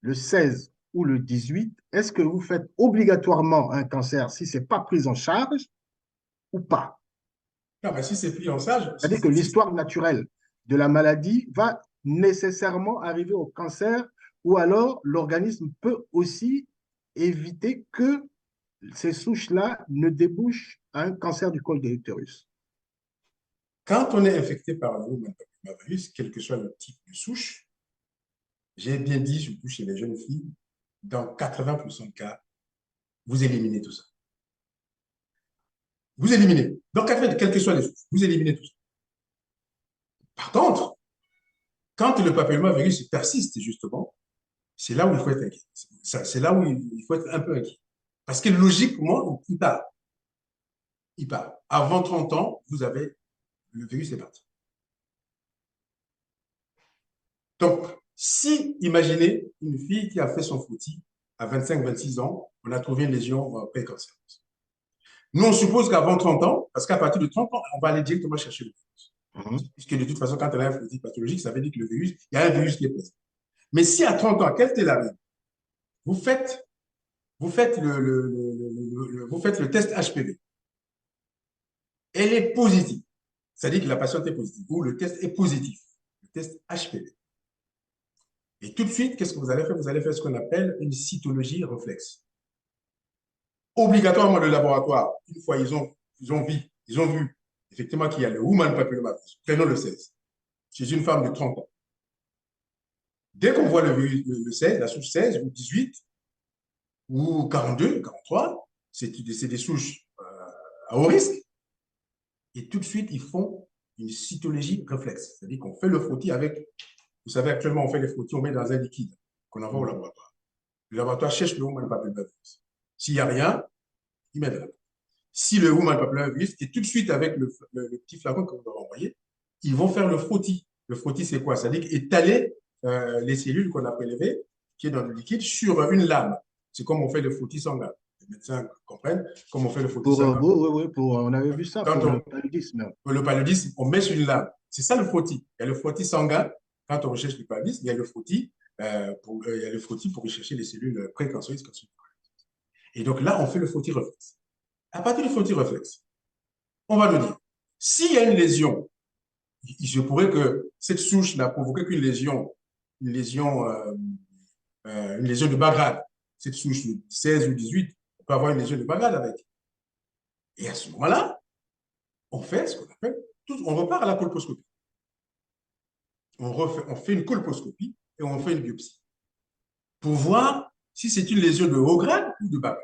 Speaker 2: le 16 ou le 18, est-ce que vous faites obligatoirement un cancer si ce n'est pas pris en charge ou pas?
Speaker 1: Non, mais si c'est pris en charge,
Speaker 2: C'est-à-dire que l'histoire naturelle de la maladie va nécessairement arriver au cancer, ou alors l'organisme peut aussi éviter que ces souches-là ne débouchent à un cancer du col de l'utérus.
Speaker 1: quand on est infecté par le human papillomavirus, quel que soit le type de souche, j'ai bien dit, surtout chez les jeunes filles, dans 80% de cas, vous éliminez tout ça. Vous éliminez. Donc, quelles que soient les souches, vous éliminez tout ça. Par contre, quand le papillomavirus persiste, justement, c'est là où il faut être inquiet. C'est là où il faut être un peu inquiet. Parce que logiquement, il part. Il part. Avant 30 ans, vous avez le virus est parti. Donc, si, imaginez une fille qui a fait son frottis à 25-26 ans, on a trouvé une lésion précancéreuse. Nous, on suppose qu'avant 30 ans, parce qu'à partir de 30 ans, on va aller directement chercher le virus. Puisque de toute façon, quand on a un frottis pathologique, ça veut dire que le virus, il y a un virus qui est présent. Mais si à 30 ans, qu'elle arrive, vous faites, vous faites le test HPV, elle est positive, c'est-à-dire que la patiente est positive, ou le test est positif, le test HPV. Et tout de suite, qu'est-ce que vous allez faire? Vous allez faire ce qu'on appelle une cytologie réflexe. Obligatoirement, le laboratoire, une fois ils ont vu effectivement qu'il y a le human papillomavirus, prenons le 16, chez une femme de 30 ans. Dès qu'on voit le 16, la souche 16 ou 18 ou 42, 43, c'est des souches à haut risque. Et tout de suite, ils font une cytologie réflexe. C'est-à-dire qu'on fait le frottis avec, vous savez, actuellement, on fait les frottis, on met dans un liquide qu'on envoie au laboratoire. Le laboratoire cherche le human papillomavirus. S'il n'y a rien, il met de la. Si le human papillomavirus est tout de suite avec le petit flacon que vous leur envoyez, ils vont faire le frottis. Le frottis, c'est quoi? C'est-à-dire étaler les cellules qu'on a prélevées, qui est dans le liquide, sur une lame. C'est comme on fait le frottis sanguin. Les médecins comprennent comment on fait le frottis sanguin.
Speaker 2: Oui, on avait vu ça
Speaker 1: Quand
Speaker 2: pour le paludisme.
Speaker 1: pour le paludisme, on met sur une lame. C'est ça le frottis. Il y a le frottis sanguin. Quand on recherche le paludisme, il y a le frottis, il y a le frottis pour rechercher les cellules précancéreuses. Et donc là, on fait le frottis réflexe. À partir du frottis réflexe, on va nous dire, s'il y a une lésion, il se pourrait que cette souche n'a provoqué qu'une lésion, une lésion de bas grade. Cette souche 16 ou 18, on peut avoir une lésion de bas grade avec. Et à ce moment-là, on fait ce qu'on appelle, on repart à la colposcopie. On fait une colposcopie et on fait une biopsie pour voir si c'est une lésion de haut grade ou de bas grade.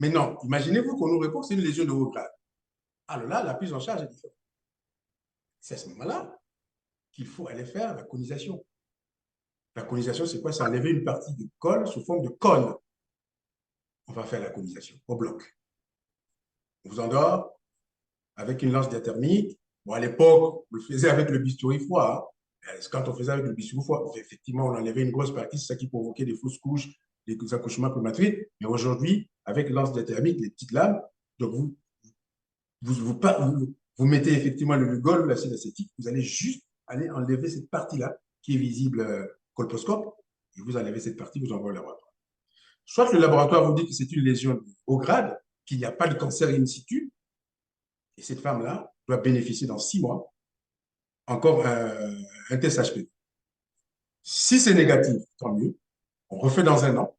Speaker 1: Mais non, imaginez-vous qu'on nous répond que c'est une lésion de haut grade. Alors là, la prise en charge est différente. C'est à ce moment-là qu'il faut aller faire la conisation. La conisation, c'est quoi? C'est enlever une partie du col sous forme de cône. On va faire la conisation au bloc. On vous endort avec une lance diathermique. Bon, à l'époque, on le faisait avec le bistouri froid. Quand on faisait avec le bistouri froid, effectivement, on enlevait une grosse partie, c'est ça qui provoquait des fausses couches, des accouchements prématurés. Mais aujourd'hui, avec lance diathermique, les petites lames, donc vous mettez effectivement le Lugol ou l'acide acétique, vous allez juste aller enlever cette partie-là qui est visible colposcope, et vous enlevez cette partie, vous envoyez au laboratoire. Soit le laboratoire vous dit que c'est une lésion de haut grade, qu'il n'y a pas de cancer in situ, et cette femme-là doit bénéficier dans 6 mois encore un test HPV. Si c'est négatif, tant mieux, on refait dans un an.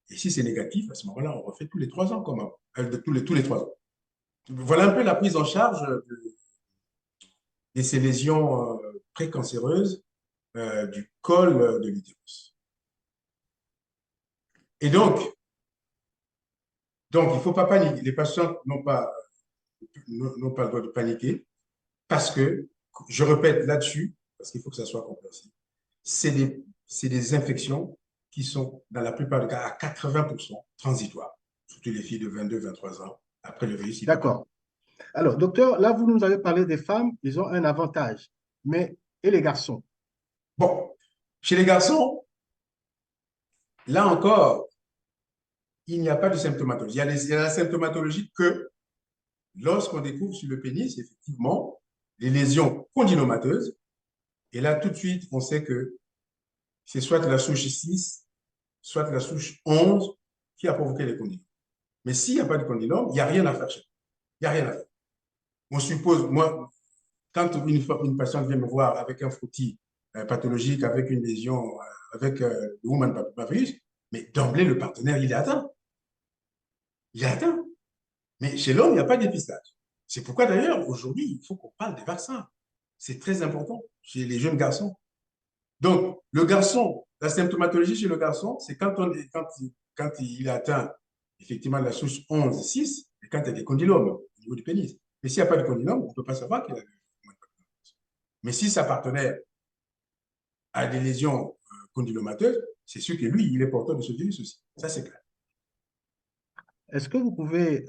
Speaker 1: Et si c'est négatif, à ce moment-là, on refait tous les 3 ans, comme avant, tous les 3 ans. Voilà un peu la prise en charge de ces lésions précancéreuses du col de l'utérus. Et donc, il ne faut pas paniquer. Les patients n'ont pas le droit de paniquer parce que, je répète là-dessus, parce qu'il faut que ça soit compréhensible, c'est des infections qui sont, dans la plupart des cas, à 80% transitoires, surtout les filles de 22, 23 ans, après le virus, il va pas.
Speaker 2: D'accord. Alors, docteur, là, vous nous avez parlé des femmes, ils ont un avantage. Mais, et les garçons?
Speaker 1: Bon, chez les garçons, là encore, il n'y a pas de symptomatologie. Il y a la symptomatologie que lorsqu'on découvre sur le pénis, effectivement, les lésions condylomateuses, et là, tout de suite, on sait que c'est soit la souche 6, soit la souche 11 qui a provoqué les condylomes. Mais s'il n'y a pas de condylome, il n'y a rien à faire chez nous. Il n'y a rien à faire. On suppose, moi, quand une patiente vient me voir avec un frottis pathologique, avec une lésion, avec le woman papillomavirus, mais d'emblée, le partenaire, il est atteint. Il est atteint. Mais chez l'homme, il n'y a pas de dépistage. C'est pourquoi d'ailleurs, aujourd'hui, il faut qu'on parle des vaccins. C'est très important chez les jeunes garçons. Donc, le garçon, la symptomatologie chez le garçon, c'est quand il atteint effectivement la souche 11, 6, et quand il y a des condylomes au niveau du pénis. Mais s'il n'y a pas de condylome, on ne peut pas savoir qu'il a le. Mais si sa partenaire a des lésions condylomateuses, c'est sûr que lui, il est porteur de ce virus aussi. Ça, c'est clair.
Speaker 2: Est-ce que vous pouvez,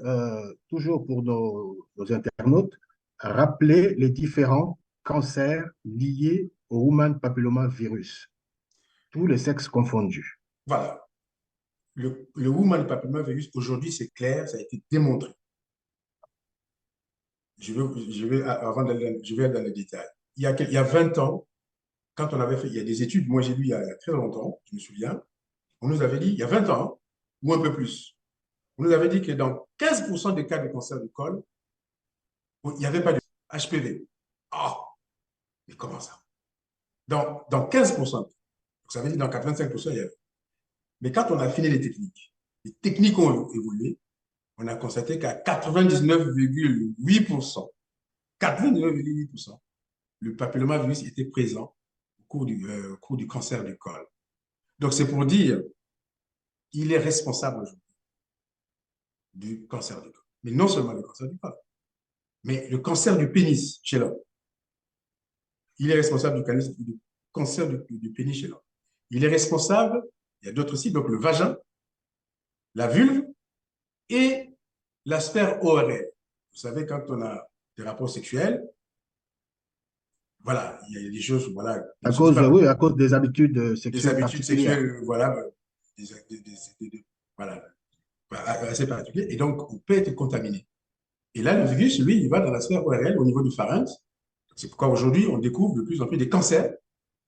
Speaker 2: toujours pour nos internautes, rappeler les différents cancers liés au human papillomavirus, tous les sexes confondus?
Speaker 1: Voilà. Le woman papillomavirus, aujourd'hui, c'est clair, ça a été démontré. Avant je vais aller dans les détails. Il y a 20 ans, quand on avait fait, il y a des études, moi j'ai lu il y a très longtemps, je me souviens, on nous avait dit, il y a 20 ans, ou un peu plus, on nous avait dit que dans 15% des cas de cancer du col, il n'y avait pas de HPV. Ah, mais comment ça? Dans 15%, ça veut dire dans 85%, il y avait. Mais quand on a fini les techniques ont évolué, on a constaté qu'à 99,8%, 99,8%, le papillomavirus était présent au cours du cancer du col. Donc, c'est pour dire, il est responsable aujourd'hui du cancer du col. Mais non seulement le cancer du col, mais le cancer du pénis chez l'homme. Il est responsable du cancer du pénis chez l'homme. Il est responsable, il y a d'autres aussi, donc le vagin, la vulve et la sphère ORL. Vous savez, quand on a des rapports sexuels, voilà, il y a des choses, voilà, on ne
Speaker 2: À
Speaker 1: se dit
Speaker 2: cause,
Speaker 1: pas
Speaker 2: oui, à cause des habitudes
Speaker 1: des
Speaker 2: sexuelles
Speaker 1: habitudes
Speaker 2: particulières.
Speaker 1: sexuelles, voilà, voilà, assez particulières, et donc on peut être contaminé. Et là, le virus, lui, il va dans la sphère ORL au niveau du pharynx. C'est pourquoi aujourd'hui, on découvre de plus en plus des cancers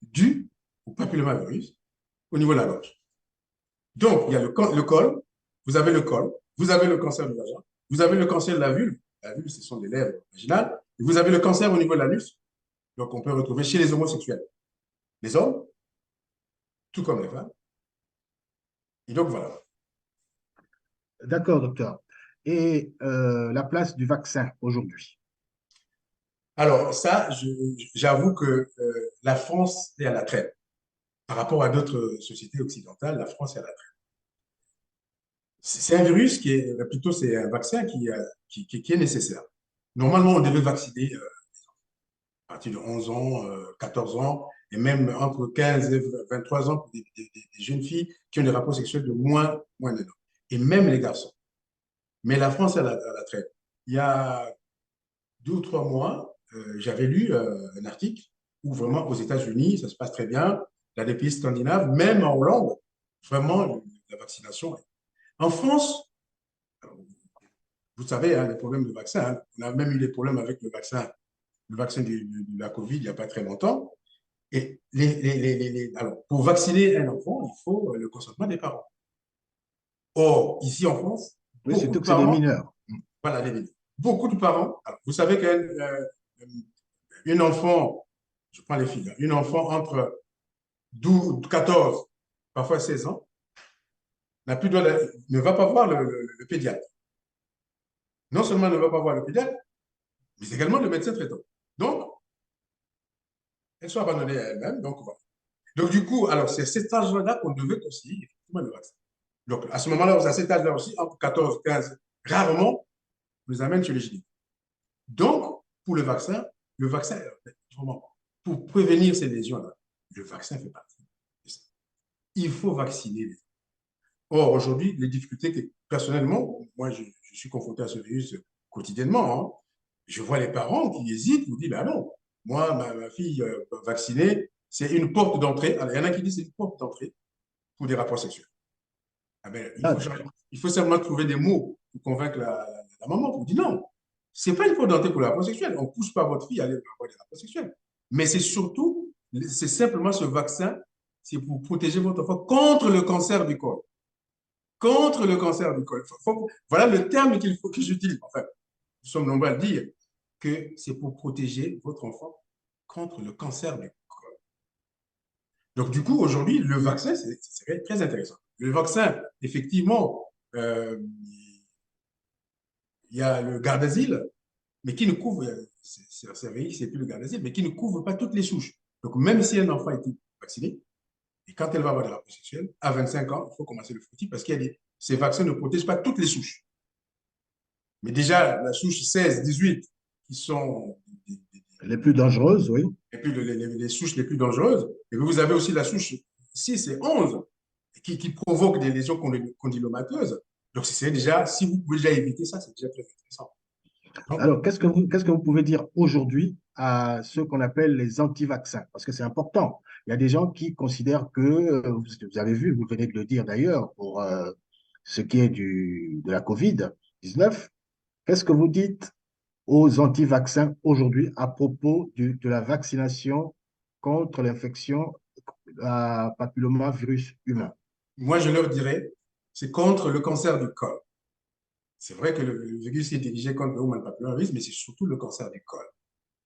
Speaker 1: dus au papillomavirus au niveau de la gorge. Donc, il y a le col, vous avez le col, vous avez le cancer du vagin, vous avez le cancer de la vulve. La vulve, ce sont des lèvres vaginales. Et vous avez le cancer au niveau de l'anus. Donc, on peut retrouver chez les homosexuels, les hommes, tout comme les femmes. Et donc, voilà.
Speaker 2: D'accord, docteur. Et la place du vaccin aujourd'hui?
Speaker 1: Alors, ça, j'avoue que la France est à la traîne. Par rapport à d'autres sociétés occidentales, la France est à la traîne. C'est un virus plutôt, c'est un vaccin qui est nécessaire. Normalement, on devait vacciner à partir de 11 ans, 14 ans, et même entre 15 et 23 ans pour des jeunes filles qui ont des rapports sexuels de moins d'un an. Et même les garçons. Mais la France est à la traîne. Il y a 2 ou 3 mois, j'avais lu un article où vraiment aux États-Unis, ça se passe très bien, dans des pays scandinaves, même en Hollande, vraiment la vaccination. En France, vous savez, hein, les problèmes de vaccin, hein, on a même eu des problèmes avec le vaccin de la Covid il n'y a pas très longtemps. Et alors, pour vacciner un enfant, il faut le consentement des parents. Or, ici en France,
Speaker 2: Oui,
Speaker 1: beaucoup
Speaker 2: surtout
Speaker 1: de
Speaker 2: que c'est des
Speaker 1: parents,
Speaker 2: mineurs.
Speaker 1: voilà, beaucoup de parents, alors, vous savez qu'un enfant, je prends les filles, hein, une enfant entre 12, 14, parfois 16 ans, n'a plus ne va pas voir le pédiatre. Non seulement ne va pas voir le pédiatre, mais également le médecin traitant. Donc, elles sont abandonnées à elles-mêmes. Donc, voilà. Donc, du coup, alors, c'est à cet âge-là qu'on devait conseiller effectivement le vaccin. Donc, à ce moment-là, à cet âge-là aussi, entre 14 et 15, rarement, on les amène chez le gynéco. Donc, pour le vaccin, vraiment, pour prévenir ces lésions-là, le vaccin fait partie de ça. Il faut vacciner les gens. Or, aujourd'hui, les difficultés que, personnellement, moi, je suis confronté à ce virus quotidiennement. Hein. Je vois les parents qui hésitent, vous disent, ben non, moi, ma fille vaccinée, c'est une porte d'entrée. Alors, il y en a qui disent c'est une porte d'entrée pour des rapports sexuels. Ah ben,
Speaker 2: Ah,
Speaker 1: il faut simplement trouver des mots pour convaincre la maman pour dire non, c'est pas une porte d'entrée pour les rapports sexuels. On ne pousse pas votre fille à aller avoir des rapports sexuels. Mais c'est surtout, c'est simplement ce vaccin, c'est pour protéger votre enfant contre le cancer du col. Contre le cancer du col. Voilà le terme qu'il faut que j'utilise. Enfin, nous sommes nombreux à le dire, que c'est pour protéger votre enfant contre le cancer du col. Donc, du coup, aujourd'hui, le vaccin, c'est très intéressant. Le vaccin, effectivement, il y a le Gardasil, mais qui ne couvre, c'est plus le Gardasil, mais qui ne couvre pas toutes les souches. Donc, même si un enfant a été vacciné, et quand elle va avoir des rapports sexuels, à 25 ans, il faut commencer le frottis parce qu'il y a ces vaccins ne protègent pas toutes les souches. Mais déjà, la souche 16, 18, qui sont
Speaker 2: les plus dangereuses, oui.
Speaker 1: et puis les souches les plus dangereuses. Et puis vous avez aussi la souche 6 et 11 qui provoquent des lésions condylomateuses. Donc, c'est déjà, si vous pouvez déjà éviter ça, c'est déjà très intéressant. Donc,
Speaker 2: Alors, qu'est-ce que vous pouvez dire aujourd'hui à ceux qu'on appelle les anti-vaccins? Parce que c'est important. Il y a des gens qui considèrent que, vous avez vu, vous venez de le dire d'ailleurs, pour ce qui est de la COVID-19, qu'est-ce que vous dites aux anti-vaccins aujourd'hui à propos de la vaccination contre l'infection à papillomavirus humain?
Speaker 1: moi, je leur dirais, c'est contre le cancer du col. C'est vrai que le virus est dirigé contre le human papillomavirus, mais c'est surtout le cancer du col.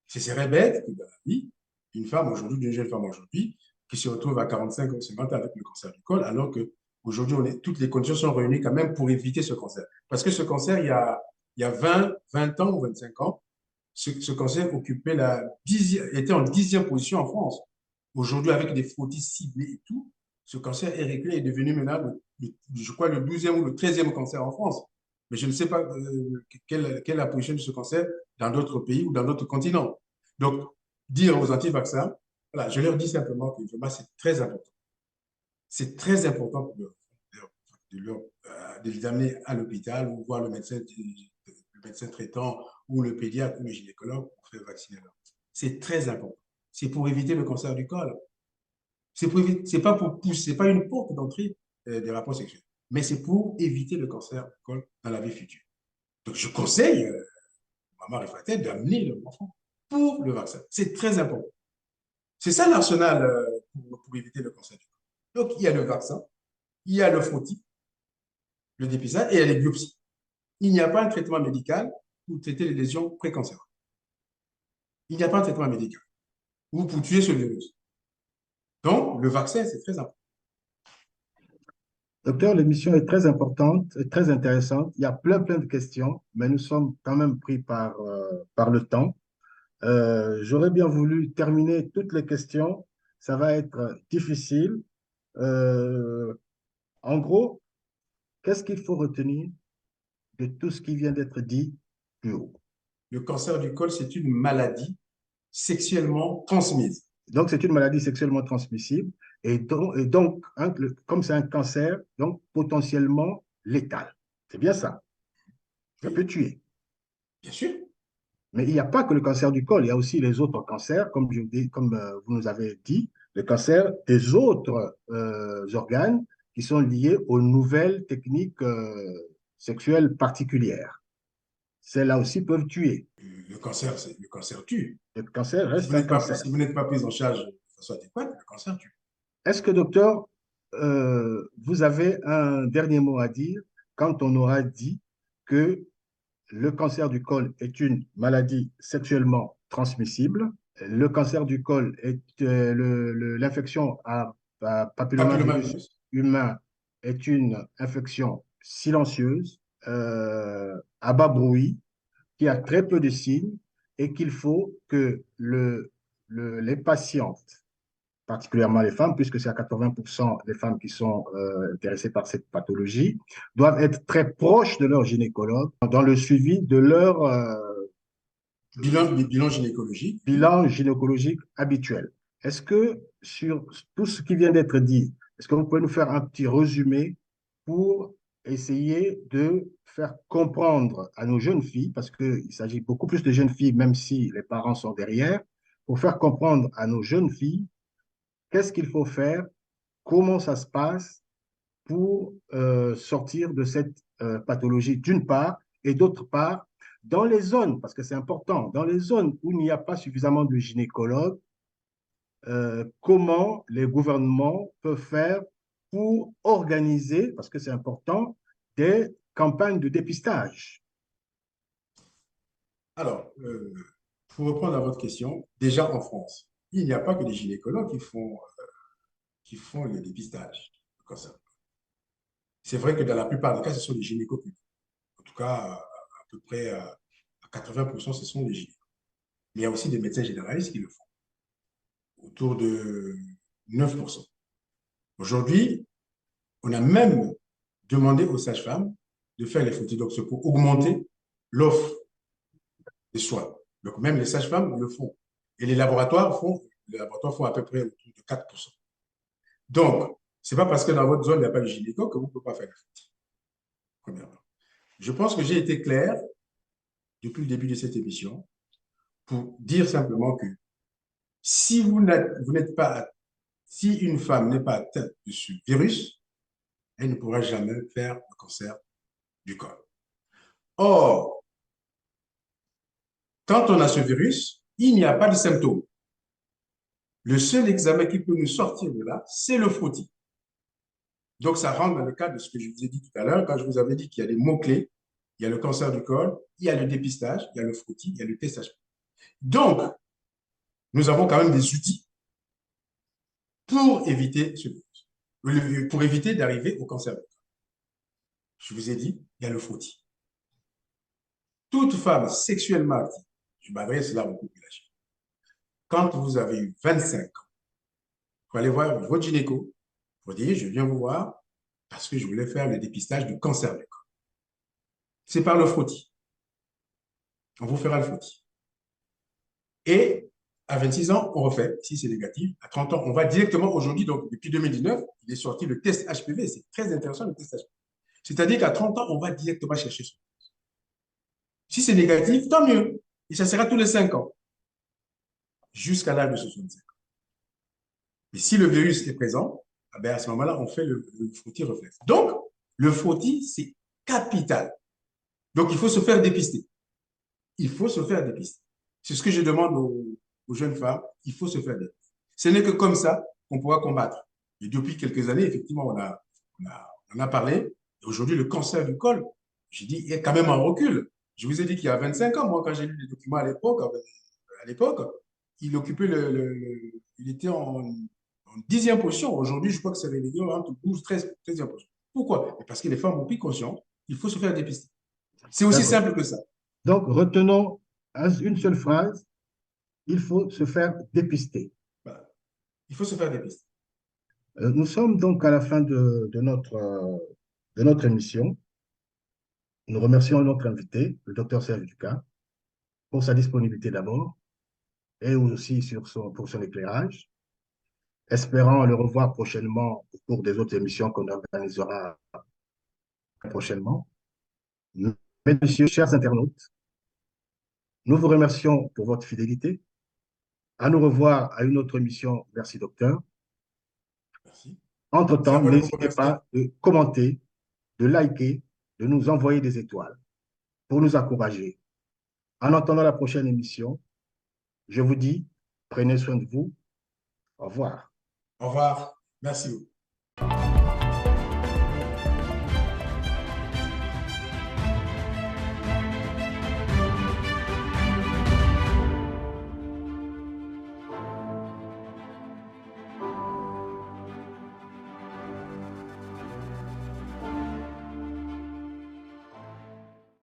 Speaker 1: Ce serait bête que dans la vie, une femme aujourd'hui, une jeune femme aujourd'hui, qui se retrouve à 45 ou 50 ans avec le cancer du col, alors qu'aujourd'hui, toutes les conditions sont réunies quand même pour éviter ce cancer. Parce que ce cancer, il y a 20 ans ou 25 ans, ce cancer occupait était en 10e position en France. Aujourd'hui, avec des frottis ciblés et tout, ce cancer est réglé et est devenu maintenant, je crois, le 12e ou le 13e cancer en France. Mais je ne sais pas quelle est la position de ce cancer dans d'autres pays ou dans d'autres continents. Donc, dire aux anti-vaccins, voilà, je leur dis simplement que c'est très important. C'est très important pour de les amener à l'hôpital ou voir le médecin traitant ou le pédiatre ou le gynécologue pour faire vacciner leur enfant. C'est très important. C'est pour éviter le cancer du col. C'est pas pour pousser, c'est pas une porte d'entrée des rapports sexuels, mais c'est pour éviter le cancer du col dans la vie future. Donc, je conseille maman réfractaire d'amener leur enfant pour le vaccin. C'est très important. C'est ça l'arsenal pour éviter le cancer du col. Donc, il y a le vaccin, il y a le frottis, le dépistage et il y a les biopsies. Il n'y a pas un traitement médical pour traiter les lésions précancéreuses. Il n'y a pas un traitement médical ou pour tuer ce virus. Donc, le vaccin, c'est très important.
Speaker 2: Docteur, l'émission est très importante et très intéressante. Il y a plein de questions, mais nous sommes quand même pris par le temps. J'aurais bien voulu terminer toutes les questions. Ça va être difficile. Euh, En gros, qu'est-ce qu'il faut retenir de tout ce qui vient d'être dit plus haut?
Speaker 1: Le cancer du col, c'est une maladie sexuellement transmise.
Speaker 2: Donc, c'est une maladie sexuellement transmissible et donc, hein, comme c'est un cancer, donc potentiellement létal. C'est bien ça. Ça
Speaker 1: Oui,
Speaker 2: peut tuer.
Speaker 1: bien sûr.
Speaker 2: Mais il n'y a pas que le cancer du col, il y a aussi les autres cancers, comme vous nous avez dit, le cancer des autres organes qui sont liés aux nouvelles techniques sexuelles particulières. Celles-là aussi peuvent tuer.
Speaker 1: Le cancer tue.
Speaker 2: Le cancer
Speaker 1: Si
Speaker 2: reste
Speaker 1: vous
Speaker 2: un
Speaker 1: n'êtes pas,
Speaker 2: cancer.
Speaker 1: si vous n'êtes pas pris en charge de façon adéquate, le cancer tue.
Speaker 2: Est-ce que, docteur, vous avez un dernier mot à dire quand on aura dit que le cancer du col est une maladie sexuellement transmissible? le cancer du col est l'infection à papillomavirus
Speaker 1: Papillomavirus.
Speaker 2: humain est une infection silencieuse, à bas bruit, qui a très peu de signes et qu'il faut que les patientes, particulièrement les femmes, puisque c'est à 80% les femmes qui sont intéressées par cette pathologie, doivent être très proches de leur gynécologue dans le suivi de leur
Speaker 1: Bilan gynécologique.
Speaker 2: bilan gynécologique habituel. Est-ce que sur tout ce qui vient d'être dit, est-ce que vous pouvez nous faire un petit résumé pour essayer de faire comprendre à nos jeunes filles, parce qu'il s'agit beaucoup plus de jeunes filles, même si les parents sont derrière, pour faire comprendre à nos jeunes filles qu'est-ce qu'il faut faire, comment ça se passe pour sortir de cette pathologie d'une part, et d'autre part, dans les zones, parce que c'est important, dans les zones où il n'y a pas suffisamment de gynécologues, comment les gouvernements peuvent faire pour organiser, parce que c'est important, des campagnes de dépistage.
Speaker 1: Alors, pour répondre à votre question, déjà en France, il n'y a pas que des gynécologues qui font le dépistage du cancer. C'est vrai que dans la plupart des cas, ce sont les gynécologues. En tout cas, à peu près à 80%, ce sont les gynécologues. Mais il y a aussi des médecins généralistes qui le font, autour de 9%. Aujourd'hui, on a même demandé aux sages-femmes de faire les photos, donc c'est pour augmenter l'offre de soins. Donc même les sages-femmes le font. Et les laboratoires font à peu près autour de 4%. Donc, ce n'est pas parce que dans votre zone, il n'y a pas de gynéco que vous ne pouvez pas faire les photos. Premièrement. Je pense que j'ai été clair depuis le début de cette émission pour dire simplement que si vous n'êtes pas, si une femme n'est pas atteinte de ce virus, elle ne pourra jamais faire le cancer du col. Or, quand on a ce virus, il n'y a pas de symptômes. Le seul examen qui peut nous sortir de là, c'est le frottis. Donc, ça rentre dans le cadre de ce que je vous ai dit tout à l'heure, quand je vous avais dit qu'il y a des mots-clés. Il y a le cancer du col, il y a le dépistage, il y a le frottis, il y a le testage. Donc, nous avons quand même des outils pour éviter ce virus, pour éviter d'arriver au cancer du col. Je vous ai dit, il y a le frottis. Toute femme sexuellement active, je m'adresse là à votre population, quand vous avez eu 25 ans, vous allez voir votre gynéco, vous dites, je viens vous voir parce que je voulais faire le dépistage du cancer du col. C'est par le frottis. On vous fera le frottis. Et à 26 ans, on refait, si c'est négatif. À 30 ans, on va directement aujourd'hui, donc depuis 2019, il est sorti le test HPV. C'est très intéressant le test HPV. C'est-à-dire qu'à 30 ans, on va directement chercher ça. Si c'est négatif, tant mieux. Et ça sera tous les 5 ans, jusqu'à l'âge de 65 ans. Et si le virus est présent, à ce moment-là, on fait le frottis réflexe. Donc, le frottis, c'est capital. Donc, il faut se faire dépister. Il faut se faire dépister. C'est ce que je demande aux jeunes femmes. Il faut se faire dépister. Ce n'est que comme ça qu'on pourra combattre. Et depuis quelques années, effectivement, on a parlé. Et aujourd'hui, le cancer du col, j'ai dit, il y a quand même un recul. Je vous ai dit qu'il y a 25 ans, moi, quand j'ai lu les documents à l'époque, il occupait il était en 10e position. Aujourd'hui, je crois que c'est relégué entre 12, 13e position. Pourquoi? Parce que les femmes ont pris conscience, il faut se faire dépister. C'est aussi simple que ça.
Speaker 2: Donc, retenons une seule phrase, il faut se faire dépister.
Speaker 1: Voilà. Il faut se faire dépister.
Speaker 2: Nous sommes donc à la fin de notre émission. Nous remercions notre invité, le docteur Serge Ducas, pour sa disponibilité d'abord et aussi pour son éclairage. Espérant le revoir prochainement au cours des autres émissions qu'on organisera prochainement. Mesdames, Messieurs, chers internautes, nous vous remercions pour votre fidélité. À nous revoir à une autre émission. Merci, docteur.
Speaker 1: Merci. C'est à
Speaker 2: Entre-temps,
Speaker 1: moi de vous
Speaker 2: n'hésitez
Speaker 1: remercier.
Speaker 2: pas de commenter, de liker, de nous envoyer des étoiles pour nous encourager. En attendant la prochaine émission, je vous dis, prenez soin de vous. Au revoir.
Speaker 1: Au revoir. Merci beaucoup.